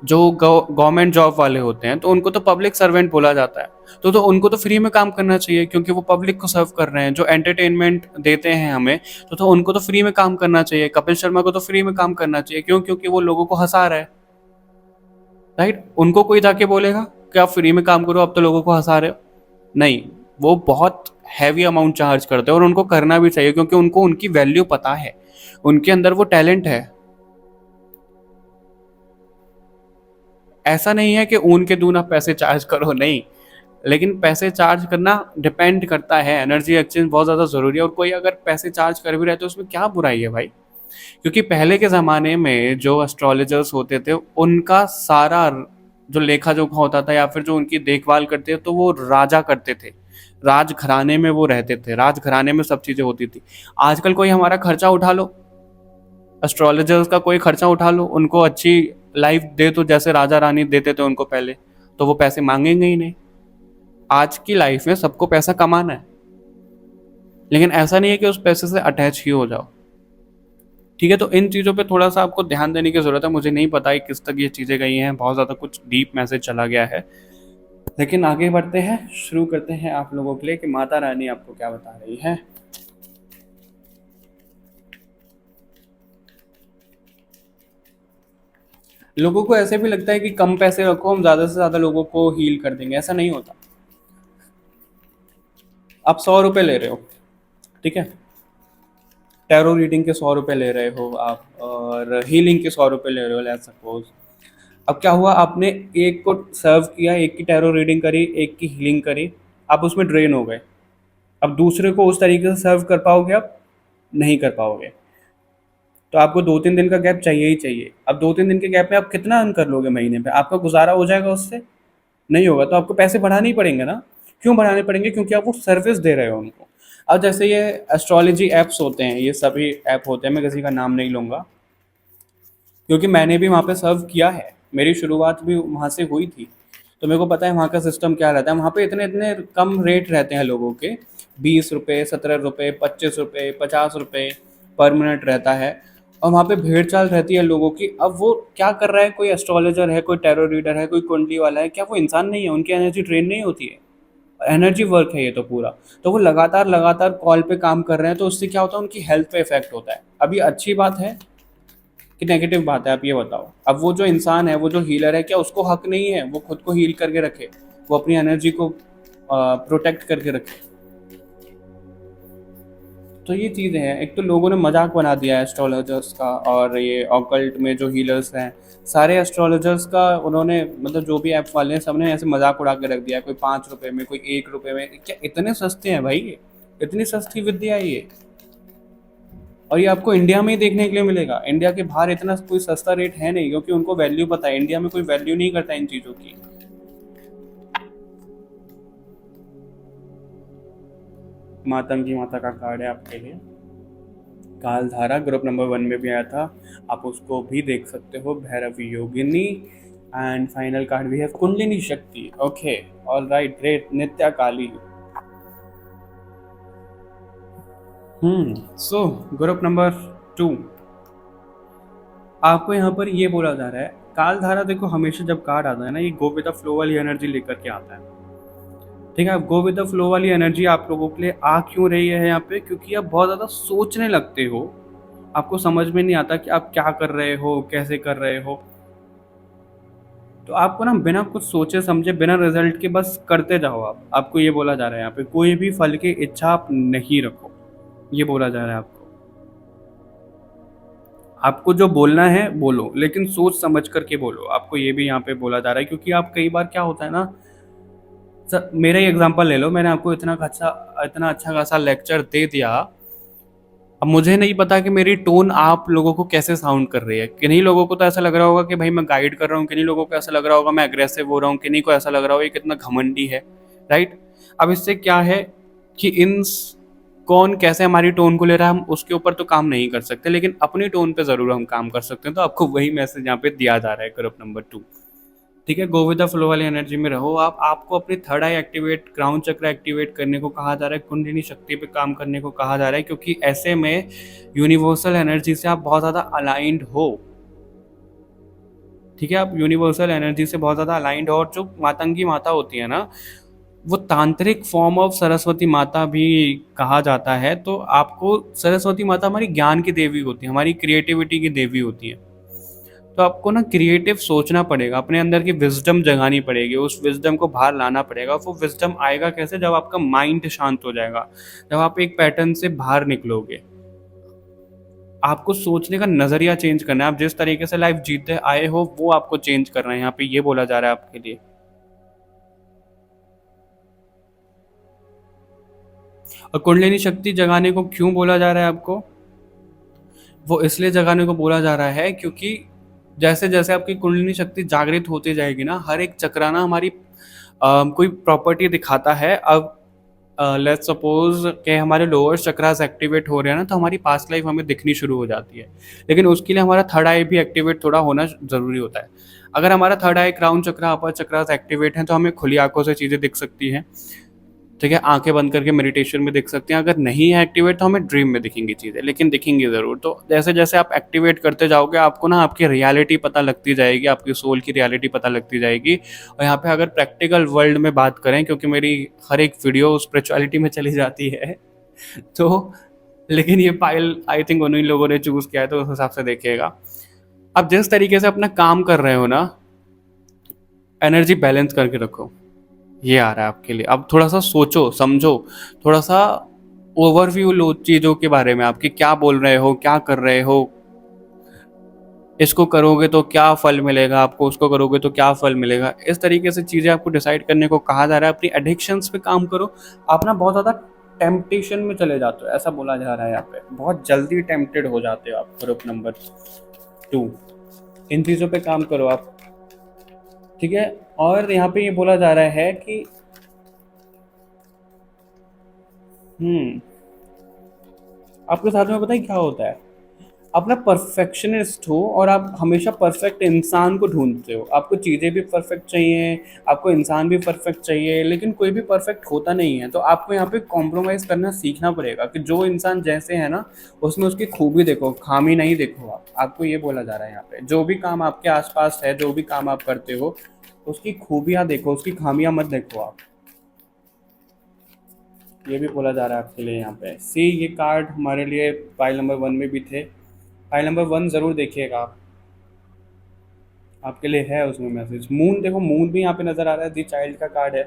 जो गवर्नमेंट जॉब वाले होते हैं, तो उनको तो पब्लिक सर्वेंट बोला जाता है। तो उनको तो फ्री में काम करना चाहिए, क्योंकि वो पब्लिक को सर्व कर रहे हैं, जो एंटरटेनमेंट देते हैं हमें। तो उनको तो फ्री में काम करना चाहिए। कपिल शर्मा को तो फ्री में काम करना चाहिए, क्यों? क्योंकि वो लोगों को हंसा रहा है, राइट? उनको कोई जाके बोलेगा कि आप फ्री में काम करो, अब तो लोगों को हंसा रहे हो? नहीं, वो बहुत हैवी अमाउंट चार्ज करते हैं, और उनको करना भी चाहिए, क्योंकि उनको उनकी वैल्यू पता है, उनके अंदर वो टैलेंट है। ऐसा नहीं है कि ऊन के दूना पैसे चार्ज करो, नहीं। लेकिन पैसे चार्ज करना डिपेंड करता है, एनर्जी एक्सचेंज बहुत ज़्यादा ज़रूरी है। और कोई अगर पैसे चार्ज कर भी रहे तो उसमें क्या बुराई है भाई? क्योंकि पहले के ज़माने में जो एस्ट्रोलॉजर्स होते थे, उनका सारा जो लेखा जोखा होता था, या फिर जो उनकी देखभाल करते थे, तो वो राजा करते थे। राजघराने में वो रहते थे, राजघराने में सब चीज़ें होती थी। आजकल कोई हमारा खर्चा उठा लो, एस्ट्रोलॉजर्स का कोई खर्चा उठा लो, उनको अच्छी लाइफ दे तो, जैसे राजा रानी देते थे उनको पहले, तो वो पैसे मांगेंगे ही नहीं। आज की लाइफ में सबको पैसा कमाना है, लेकिन ऐसा नहीं है कि उस पैसे से अटैच ही हो जाओ, ठीक है? तो इन चीज़ों पे थोड़ा सा आपको ध्यान देने की ज़रूरत है। मुझे नहीं पता है किस तक ये चीज़ें गई हैं, बहुत ज़्यादा कुछ डीप मैसेज चला गया है, लेकिन आगे बढ़ते हैं, शुरू करते हैं आप लोगों के लिए कि माता रानी आपको क्या बता रही है। लोगों को ऐसे भी लगता है कि कम पैसे रखो, हम ज़्यादा से ज़्यादा लोगों को हील कर देंगे। ऐसा नहीं होता। आप 100 रुपये ले रहे हो, ठीक है? टैरो रीडिंग के 100 रुपये ले रहे हो आप, और हीलिंग के 100 रुपये ले रहे हो, लेट्स सपोज। अब क्या हुआ, आपने एक को सर्व किया, एक की टैरो रीडिंग करी, एक की हीलिंग करी, आप उसमें ड्रेन हो गए। अब दूसरे को उस तरीके से सर्व कर पाओगे आप? नहीं कर पाओगे। तो आपको 2-3 दिन का गैप चाहिए ही चाहिए। अब 2-3 दिन के गैप में आप कितना अर्न कर लोगे महीने पे? आपका गुजारा हो जाएगा उससे? नहीं होगा। तो आपको पैसे बढ़ाने ही पड़ेंगे ना। क्यों बढ़ाने पड़ेंगे? क्योंकि आप वो सर्विस दे रहे हो उनको। अब जैसे ये एस्ट्रोलॉजी ऐप्स होते हैं, ये सभी ऐप होते हैं, मैं किसी का नाम नहीं लूँगा, क्योंकि मैंने भी वहाँ पे सर्व किया है, मेरी शुरुआत भी वहाँ से हुई थी, तो मेरे को पता है वहाँ का सिस्टम क्या रहता है। वहाँ पे इतने इतने कम रेट रहते हैं लोगों के, 20 रुपये, 17 रुपये, 25 रुपये, 50 रुपये पर मिनट रहता है, और वहाँ पे भेड़ चाल रहती है लोगों की। अब वो क्या कर रहा है, कोई एस्ट्रोलॉजर है, कोई टैरो रीडर है, कोई कुंडली वाला है, क्या वो इंसान नहीं है? उनकी एनर्जी ट्रेन नहीं होती है? एनर्जी वर्क है ये तो पूरा। तो वो लगातार लगातार कॉल पे काम कर रहे हैं, तो उससे क्या होता है, उनकी हेल्थ पे इफेक्ट होता है। अभी अच्छी बात है कि नेगेटिव बात है, आप ये बताओ। अब वो जो इंसान है, वो जो हीलर है, क्या उसको हक नहीं है वो खुद को हील करके रखे, वो अपनी एनर्जी को प्रोटेक्ट करके रखे? तो ये चीज़ें हैं। एक तो लोगों ने मजाक बना दिया है एस्ट्रोलॉजर्स का, और ये ऑकल्ट में जो हीलर्स हैं, सारे एस्ट्रोलॉजर्स का उन्होंने, मतलब जो भी ऐप वाले हैं, सबने ऐसे मजाक उड़ा के रख दिया है। कोई 5 रुपये में, कोई 1 रुपये में। क्या इतने सस्ते हैं भाई ये? इतनी सस्ती विद्या है ये? और ये आपको इंडिया में ही देखने के लिए मिलेगा। इंडिया के बाहर इतना कोई सस्ता रेट है नहीं, क्योंकि उनको वैल्यू पता है। इंडिया में कोई वैल्यू नहीं करता इन चीज़ों की। मातंगी माता का कार्ड है आपके लिए, कालधारा, ग्रुप नंबर 1 में भी आया था, आप उसको भी देख सकते हो। Bhairavi Yogini, and final card भी है Kundalini Shakti. Okay, all right, great. Nitya Kali. So group number 2, आपको यहाँ पर ये बोला जा रहा है, कालधारा देखो, हमेशा जब कार्ड आता है ना, ये गो विद द फ्लो वाली एनर्जी लेकर के आता है, ठीक है? गो विद द फ्लो वाली एनर्जी आप लोगों के लिए आ क्यों रही है यहाँ पे? क्योंकि आप बहुत ज़्यादा सोचने लगते हो, आपको समझ में नहीं आता कि आप क्या कर रहे हो, कैसे कर रहे हो। तो आपको ना बिना कुछ सोचे समझे, बिना रिजल्ट के बस करते जाओ आप। आपको ये बोला जा रहा है यहाँ पे, कोई भी फल की इच्छा आप नहीं रखो, ये बोला जा रहा है आपको। आपको जो बोलना है बोलो, लेकिन सोच समझ करके बोलो, आपको ये भी यहाँ पे बोला जा रहा है। क्योंकि आप कई बार क्या होता है ना, सर मेरा ही एग्जांपल ले लो, मैंने आपको इतना अच्छा खासा लेक्चर दे दिया। अब मुझे नहीं पता कि मेरी टोन आप लोगों को कैसे साउंड कर रही है। किन्हीं लोगों को तो ऐसा लग रहा होगा कि भाई मैं गाइड कर रहा हूँ, किन्हीं लोगों को ऐसा लग रहा होगा मैं अग्रेसिव हो रहा हूँ, किन्हीं को ऐसा लग रहा होगा ये कितना घमंडी है, राइट। अब इससे क्या है कि कौन कैसे हमारी टोन को ले रहा है, हम उसके ऊपर तो काम नहीं कर सकते, लेकिन अपनी टोन पे जरूर हम काम कर सकते हैं। तो आपको वही मैसेज यहाँ पे दिया जा रहा है, ग्रुप नंबर 2। ठीक है, गो विद द फ्लो वाली एनर्जी में रहो आप। आपको अपनी थर्ड आई एक्टिवेट, क्राउन चक्र एक्टिवेट करने को कहा जा रहा है, कुंडलिनी शक्ति पे काम करने को कहा जा रहा है, क्योंकि ऐसे में यूनिवर्सल एनर्जी से आप बहुत ज़्यादा अलाइंड हो। ठीक है, आप यूनिवर्सल एनर्जी से बहुत ज़्यादा अलाइंड हो। और जो मातंगी माता होती है ना, वो तांत्रिक फॉर्म ऑफ सरस्वती माता भी कहा जाता है। तो आपको सरस्वती माता हमारी ज्ञान की देवी होती है, हमारी क्रिएटिविटी की देवी होती है। तो आपको ना क्रिएटिव सोचना पड़ेगा, अपने अंदर की विजडम जगानी पड़ेगी, उस विजडम को बाहर लाना पड़ेगा। वो विजडम आएगा कैसे? जब आपका माइंड शांत हो जाएगा, जब आप एक पैटर्न से बाहर निकलोगे। आपको सोचने का नजरिया चेंज करना है। आप जिस तरीके से लाइफ जीते आए हो वो आपको चेंज करना है, यहाँ पे ये बोला जा रहा है आपके लिए। और कुंडलिनी शक्ति जगाने को क्यों बोला जा रहा है आपको? वो इसलिए जगाने को बोला जा रहा है क्योंकि जैसे जैसे आपकी कुंडलिनी शक्ति जागृत होती जाएगी ना, हर एक चक्राना हमारी कोई प्रॉपर्टी दिखाता है। अब लेट्स सपोज कि हमारे लोअर चक्रास एक्टिवेट हो रहे हैं ना, तो हमारी पास्ट लाइफ हमें दिखनी शुरू हो जाती है। लेकिन उसके लिए हमारा थर्ड आई भी एक्टिवेट थोड़ा होना ज़रूरी होता है। अगर हमारा थर्ड आई, क्राउन चक्रा, अपर चक्रास एक्टिवेट हैं तो हमें खुली आंखों से चीज़ें दिख सकती हैं। ठीक है, आंखें बंद करके मेडिटेशन में देख सकते हैं। अगर नहीं है एक्टिवेट तो हमें ड्रीम में दिखेंगी चीज़ें, लेकिन दिखेंगी ज़रूर। तो जैसे जैसे आप एक्टिवेट करते जाओगे, आपको ना आपकी रियलिटी पता लगती जाएगी, आपकी सोल की रियलिटी पता लगती जाएगी। और यहाँ पे अगर प्रैक्टिकल वर्ल्ड में बात करें, क्योंकि मेरी हर एक वीडियो स्पिरिचुअलिटी में चली जाती है तो लेकिन ये पाइल आई थिंक उन्हीं लोगों ने चूज़ किया है, तो उस हिसाब से देखिएगा। अब जिस तरीके से अपना काम कर रहे हो ना, एनर्जी बैलेंस करके रखो, ये आ रहा है आपके लिए। अब थोड़ा सा सोचो समझो, थोड़ा सा ओवरव्यू लो चीज़ों के बारे में, आपके क्या बोल रहे हो, क्या कर रहे हो। इसको करोगे तो क्या फल मिलेगा आपको, उसको करोगे तो क्या फल मिलेगा। इस तरीके से चीज़ें आपको डिसाइड करने को कहा जा रहा है। अपनी एडिक्शंस पे काम करो। आप ना बहुत ज़्यादा टेम्पटेशन में चले जाते हो, ऐसा बोला जा रहा है यहाँ पे। बहुत जल्दी टेम्पटेड हो जाते हो आप। ग्रुप नंबर 2, इन चीज़ों पे काम करो आप। ठीक है, और यहाँ पे ये बोला जा रहा है कि आपके साथ में पता है क्या होता है, आप ना परफेक्शनिस्ट हो और आप हमेशा परफेक्ट इंसान को ढूंढते हो। आपको चीज़ें भी परफेक्ट चाहिए, आपको इंसान भी परफेक्ट चाहिए, लेकिन कोई भी परफेक्ट होता नहीं है। तो आपको यहाँ पे कॉम्प्रोमाइज़ करना सीखना पड़ेगा कि जो इंसान जैसे है ना, उसमें उसकी खूबी देखो, खामी नहीं देखो आप। आपको ये बोला जा रहा है यहाँ पे, जो भी काम आपके आसपास है, जो भी काम आप करते हो, उसकी खूबियाँ देखो, उसकी खामियाँ मत देखो आप। ये भी बोला जा रहा है आपके लिए यहाँ पे। सी, ये कार्ड हमारे लिए फाइल नंबर 1 में भी थे। फाइल नंबर 1 ज़रूर देखिएगा आप, आपके लिए है उसमें मैसेज। मून देखो, मून भी यहाँ पे नज़र आ रहा है, दी चाइल्ड का कार्ड है।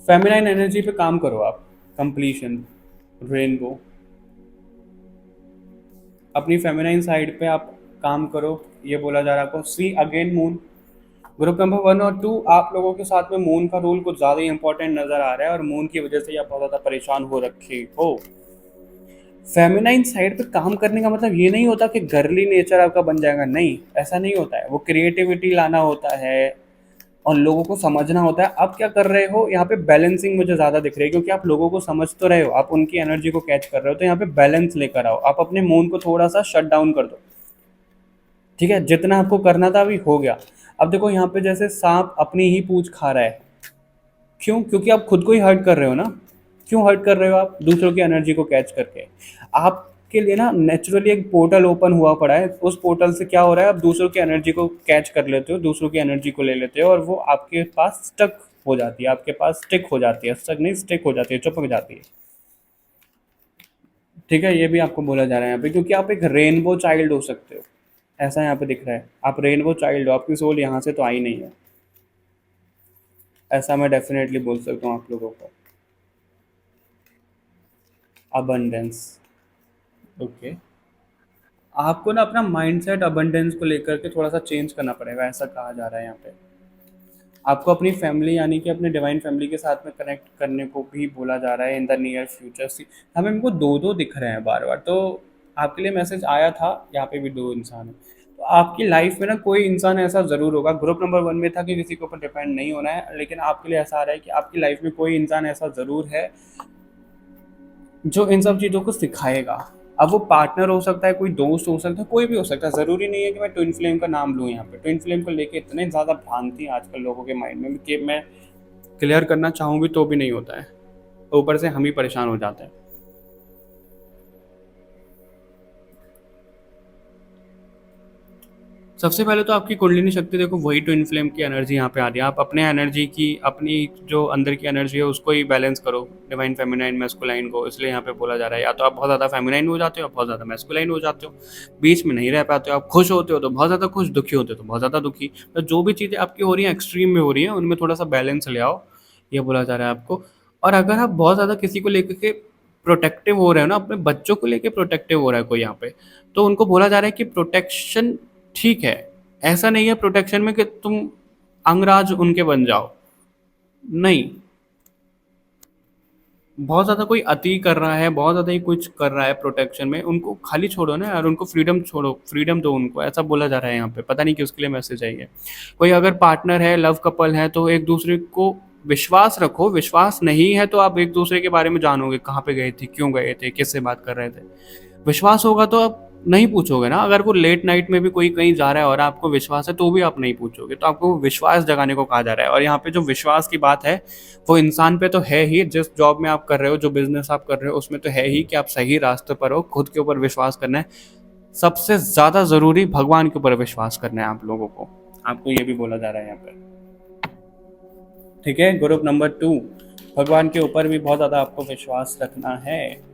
फेमिनाइन एनर्जी पे काम करो आप, कंप्लीशन, रेनबो, अपनी फेमिनाइन साइड पे आप काम करो, ये बोला जा रहा है आपको। See again moon. Group number 1 और 2, आप लोगों के साथ में मून का रोल कुछ ज़्यादा ही इंपॉर्टेंट नज़र आ रहा है, और मून की वजह से आप बहुत ज़्यादा परेशान हो रखे हो। फेमिनाइन साइड पे काम करने का मतलब ये नहीं होता कि गर्ली नेचर आपका बन जाएगा, नहीं, ऐसा नहीं होता है। वो क्रिएटिविटी लाना होता है और लोगों को समझना होता है। आप क्या कर रहे हो यहाँ पे, बैलेंसिंग मुझे ज़्यादा दिख रही है, क्योंकि आप लोगों को समझ तो रहे हो, आप उनकी एनर्जी को कैच कर रहे हो। तो यहाँ पे बैलेंस लेकर आओ, आप अपने मून को थोड़ा सा शट डाउन कर दो। ठीक है, जितना आपको करना था अभी हो गया। अब देखो यहाँ पे जैसे सांप अपनी ही पूंछ खा रहा है, क्यों? क्योंकि आप खुद को ही हर्ट कर रहे हो ना। क्यों हर्ट कर रहे हो आप? दूसरों की एनर्जी को कैच करके। आपके लिए ना नेचुरली एक पोर्टल ओपन हुआ पड़ा है, उस पोर्टल से क्या हो रहा है, आप दूसरों की एनर्जी को कैच कर लेते हो, दूसरों की एनर्जी को ले लेते हो, और वो आपके पास स्टक हो जाती है, आपके पास स्टिक हो जाती है, स्टक नहीं, स्टिक हो जाती है, चिपक जाती है। ठीक है, ये भी आपको बोला जा रहा है यहाँ पे, क्योंकि आप एक रेनबो चाइल्ड हो सकते हो। ऐसा यहाँ पे दिख रहा है। आप रेनबो चाइल्ड हो, आपकी सोल यहाँ से तो आई नहीं है, ऐसा मैं डेफिनेटली बोल सकता हूँ आप लोगों को। अबंडेंस। ओके। आपको ना अपना माइंडसेट अबंडेंस को लेकर के थोड़ा सा चेंज करना पड़ेगा, ऐसा कहा जा रहा है यहाँ पे। आपको अपनी फैमिली यानी कि अपने डिवाइन फैमिली के साथ में कनेक्ट करने को भी बोला जा रहा है इन द नियर फ्यूचर। सी हमें इनको दो दो दिख रहे हैं बार बार, तो आपके लिए मैसेज आया था, यहाँ पे भी दो इंसान है। तो आपकी लाइफ में ना कोई इंसान ऐसा ज़रूर होगा, ग्रुप नंबर 1 में था कि किसी के ऊपर डिपेंड नहीं होना है, लेकिन आपके लिए ऐसा आ रहा है कि आपकी लाइफ में कोई इंसान ऐसा ज़रूर है जो इन सब चीज़ों को सिखाएगा। अब वो पार्टनर हो सकता है, कोई दोस्त हो सकता है, कोई भी हो सकता है। ज़रूरी नहीं है कि मैं ट्विन फ्लेम का नाम लूँ यहाँ पे। ट्विन फ्लेम को लेके इतने ज़्यादा भ्रांति है आजकल लोगों के माइंड में कि मैं क्लियर करना चाहूँ भी तो भी नहीं होता है, ऊपर से हम ही परेशान हो जाते हैं। सबसे पहले तो आपकी कुंडलिनी शक्ति देखो, वही ट्विन फ्लेम की एनर्जी यहाँ पे आ रही है। आप अपने एनर्जी की, अपनी जो अंदर की एनर्जी है उसको ही बैलेंस करो, डिवाइन फेमिनाइन मैस्कुलाइन को। इसलिए यहाँ पे बोला जा रहा है, या तो आप बहुत ज़्यादा फेमिनाइन हो जाते हो, बहुत ज़्यादा मैस्कुलाइन हो जाते हो, बीच में नहीं रह पाते हो। आप खुश होते हो तो बहुत ज़्यादा खुश, दुखी होते हो तो बहुत ज़्यादा दुखी। तो जो भी चीज़ें आपकी हो रही हैं एक्सट्रीम में हो रही हैं, उनमें थोड़ा सा बैलेंस ले आओ, ये बोला जा रहा है आपको। और अगर आप बहुत ज़्यादा किसी को लेकर के प्रोटेक्टिव हो रहे हो ना, अपने बच्चों को लेके प्रोटेक्टिव हो रहा है कोई यहाँ पे, तो उनको बोला जा रहा है कि प्रोटेक्शन ठीक है, ऐसा नहीं है प्रोटेक्शन में कि तुम अंगराज उनके बन जाओ, नहीं। बहुत ज़्यादा कोई अति कर रहा है, बहुत ज़्यादा ही कुछ कर रहा है प्रोटेक्शन में, उनको खाली छोड़ो ना यार, उनको फ्रीडम छोड़ो, फ्रीडम दो उनको, ऐसा बोला जा रहा है यहाँ पे। पता नहीं किसके लिए मैसेज आई है। कोई अगर पार्टनर है, लव कपल है, तो एक दूसरे को विश्वास रखो। विश्वास नहीं है तो आप एक दूसरे के बारे में जानोगे, कहाँ पे गए थे, क्यों गए थे, किससे बात कर रहे थे। विश्वास होगा तो आप नहीं पूछोगे ना। अगर वो लेट नाइट में भी कोई कहीं जा रहा है और आपको विश्वास है तो भी आप नहीं पूछोगे, तो आपको विश्वास जगाने को कहा जा रहा है। और यहाँ पे जो विश्वास की बात है वो इंसान पे तो है ही, जिस जॉब में आप कर रहे हो, जो बिजनेस आप कर रहे हो, उसमें तो है ही कि आप सही रास्ते पर हो। खुद के ऊपर विश्वास करना है, सबसे ज्यादा जरूरी भगवान के ऊपर विश्वास करना है आप लोगों को। आपको ये भी बोला जा रहा है यहाँ पे, ठीक है। ग्रुप नंबर 2, भगवान के ऊपर भी बहुत ज्यादा आपको विश्वास रखना है।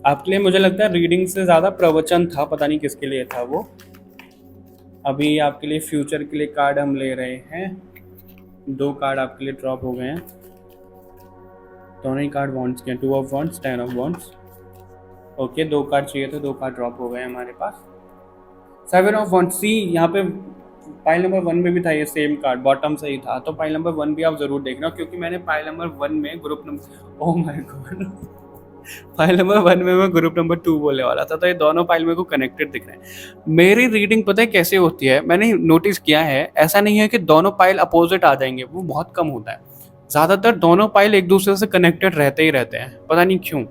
आपके लिए मुझे लगता है रीडिंग से ज़्यादा प्रवचन था, पता नहीं किसके लिए था वो। अभी आपके लिए फ्यूचर के लिए कार्ड हम ले रहे हैं। 2 कार्ड आपके लिए ड्रॉप हो गए हैं, दोनों ही कार्ड वॉन्ट्स के, 2 of wants, 10 of wants. Okay, 2 card चाहिए थे, 2 कार्ड ड्रॉप हो गए हमारे पास। 7 ऑफ वॉन्ट्स। सी यहाँ पे पाइल नंबर 1 में भी था ये सेम कार्ड, बॉटम से ही था, तो पाइल नंबर 1 भी आप जरूर देखना, क्योंकि मैंने पाइल नंबर 1 में group number, oh my God, file number 1 में मैं ग्रुप नंबर 2 बोलने वाला था, तो ये दोनों फाइल मेरे को कनेक्टेड दिख रहे हैं। मेरी रीडिंग पता है कैसे होती है, मैंने नोटिस किया है, ऐसा नहीं है कि दोनों फाइल अपोजिट आ जाएंगे, वो बहुत कम होता है। ज्यादातर दोनों फाइल एक दूसरे से कनेक्टेड रहते ही रहते हैं, पता नहीं क्यों।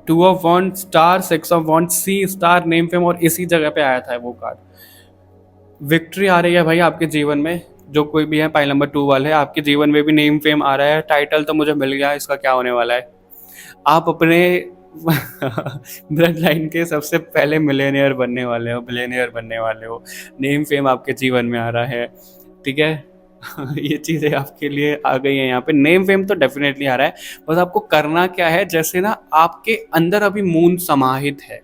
2 of one star, 6 of one, see star, name fame, और इसी जगह पे आया था वो कार्ड। विक्ट्री आ रही है भाई आपके जीवन में, जो कोई भी है पाइल नंबर 2 वाले, आपके जीवन में भी नेम फेम आ रहा है। टाइटल तो मुझे मिल गया, इसका क्या होने वाला है। आप अपने ब्लड लाइन के सबसे पहले मिलेनियर बनने वाले हो, बिलियनियर बनने वाले हो। नेम फेम आपके जीवन में आ रहा है, ठीक है। ये चीज़ें आपके लिए आ गई हैं यहाँ पे। नेम फेम तो डेफिनेटली आ रहा है, बस आपको करना क्या है, जैसे ना आपके अंदर अभी मून समाहित है,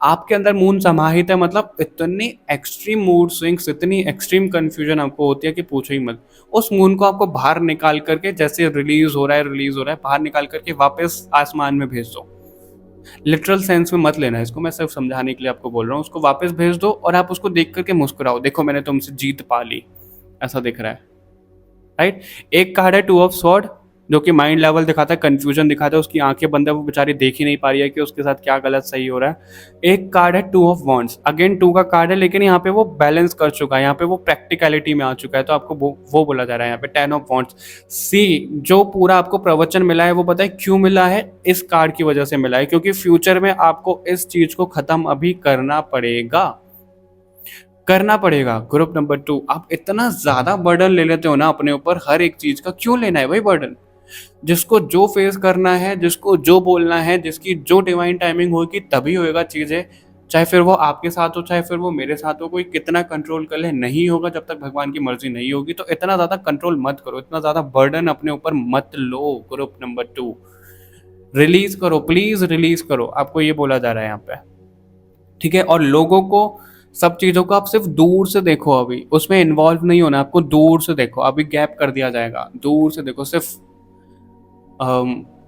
आपके अंदर मून समाहित है, मतलब इतनी एक्सट्रीम मूड स्विंग्स, इतनी एक्सट्रीम कंफ्यूजन आपको होती है कि पूछो ही मत। उस मून को आपको बाहर निकाल करके, जैसे रिलीज हो रहा है, रिलीज हो रहा है, बाहर निकाल करके वापस आसमान में भेज दो। लिटरल सेंस में मत लेना इसको, मैं सिर्फ समझाने के लिए आपको बोल रहा हूँ। उसको वापस भेज दो और आप उसको देख करके मुस्कुराओ, देखो मैंने तुमसे जीत पा ली, ऐसा दिख रहा है, राइट। एक कार्ड है 2 ऑफ स्वॉर्ड, जो कि माइंड लेवल दिखाता है, कंफ्यूजन दिखाता है, उसकी आंखें बंद है, वो बेचारी देख ही नहीं पा रही है कि उसके साथ क्या गलत सही हो रहा है। एक कार्ड है 2 ऑफ वॉन्ड्स, अगेन 2 का कार्ड है, लेकिन यहाँ पे वो बैलेंस कर चुका है, यहाँ पे वो प्रैक्टिकलिटी में आ चुका है, तो आपको वो बोला जा रहा है यहाँ पे 10 ऑफ वॉन्ड्स। सी जो पूरा आपको प्रवचन मिला है वो पता है क्यों मिला है, इस कार्ड की वजह से मिला है, क्योंकि फ्यूचर में आपको इस चीज को खत्म अभी करना पड़ेगा, करना पड़ेगा। ग्रुप नंबर 2, आप इतना ज्यादा बर्डन ले लेते हो ना अपने ऊपर, हर एक चीज का क्यों लेना है भाई बर्डन। जिसको जो फेस करना है, जिसको जो बोलना है, जिसकी जो डिवाइन टाइमिंग होगी तभी होएगा चीजें, चाहे फिर वो आपके साथ हो, चाहे फिर वो मेरे साथ हो। कोई कितना कंट्रोल कर ले, नहीं होगा जब तक भगवान की मर्जी नहीं होगी। तो इतना ज्यादा कंट्रोल मत करो, इतना ज्यादा बर्डन अपने ऊपर मत लो। ग्रुप नंबर 2, रिलीज करो प्लीज, रिलीज करो, आपको ये बोला जा रहा है यहाँ पे, ठीक है। और लोगों को, सब चीज़ों को आप सिर्फ दूर से देखो, अभी उसमें इन्वॉल्व नहीं होना, आपको दूर से देखो, अभी गैप कर दिया जाएगा, दूर से देखो, सिर्फ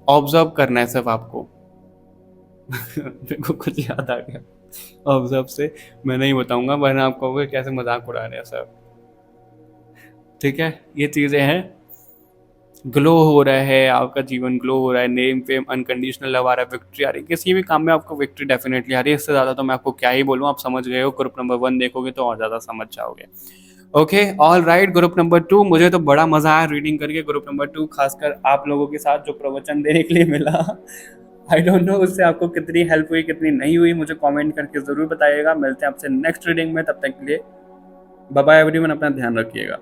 ऑब्जर्व करना है सिर्फ आपको। मेरे को कुछ याद आ गया ऑब्जर्व से, मैं नहीं बताऊंगा वरना आप कहोगे कैसे मजाक उड़ा रहे हैं सर, ठीक है। ये चीज़ें हैं, ग्लो हो रहा है आपका जीवन, ग्लो हो रहा है, नेम फेम अनकंडीशनल लव आ रहा है, विक्ट्री आ रही है, किसी भी काम में आपको विक्ट्री डेफिनेटली आ रही है। इससे ज़्यादा तो मैं आपको क्या ही बोलूँ, आप समझ गए हो। ग्रुप नंबर 1 देखोगे तो और ज़्यादा समझ जाओगे। Okay, all right. Group number 2, मुझे तो बड़ा मजा आया रीडिंग करके। ग्रुप नंबर 2 खासकर आप लोगों के साथ जो प्रवचन देने के लिए मिला, आई डोंट नो उससे आपको कितनी हेल्प हुई कितनी नहीं हुई, मुझे कमेंट करके ज़रूर बताइएगा। मिलते हैं आपसे नेक्स्ट रीडिंग में, तब तक के लिए बाय बाय एवरीवन, अपना ध्यान रखिएगा।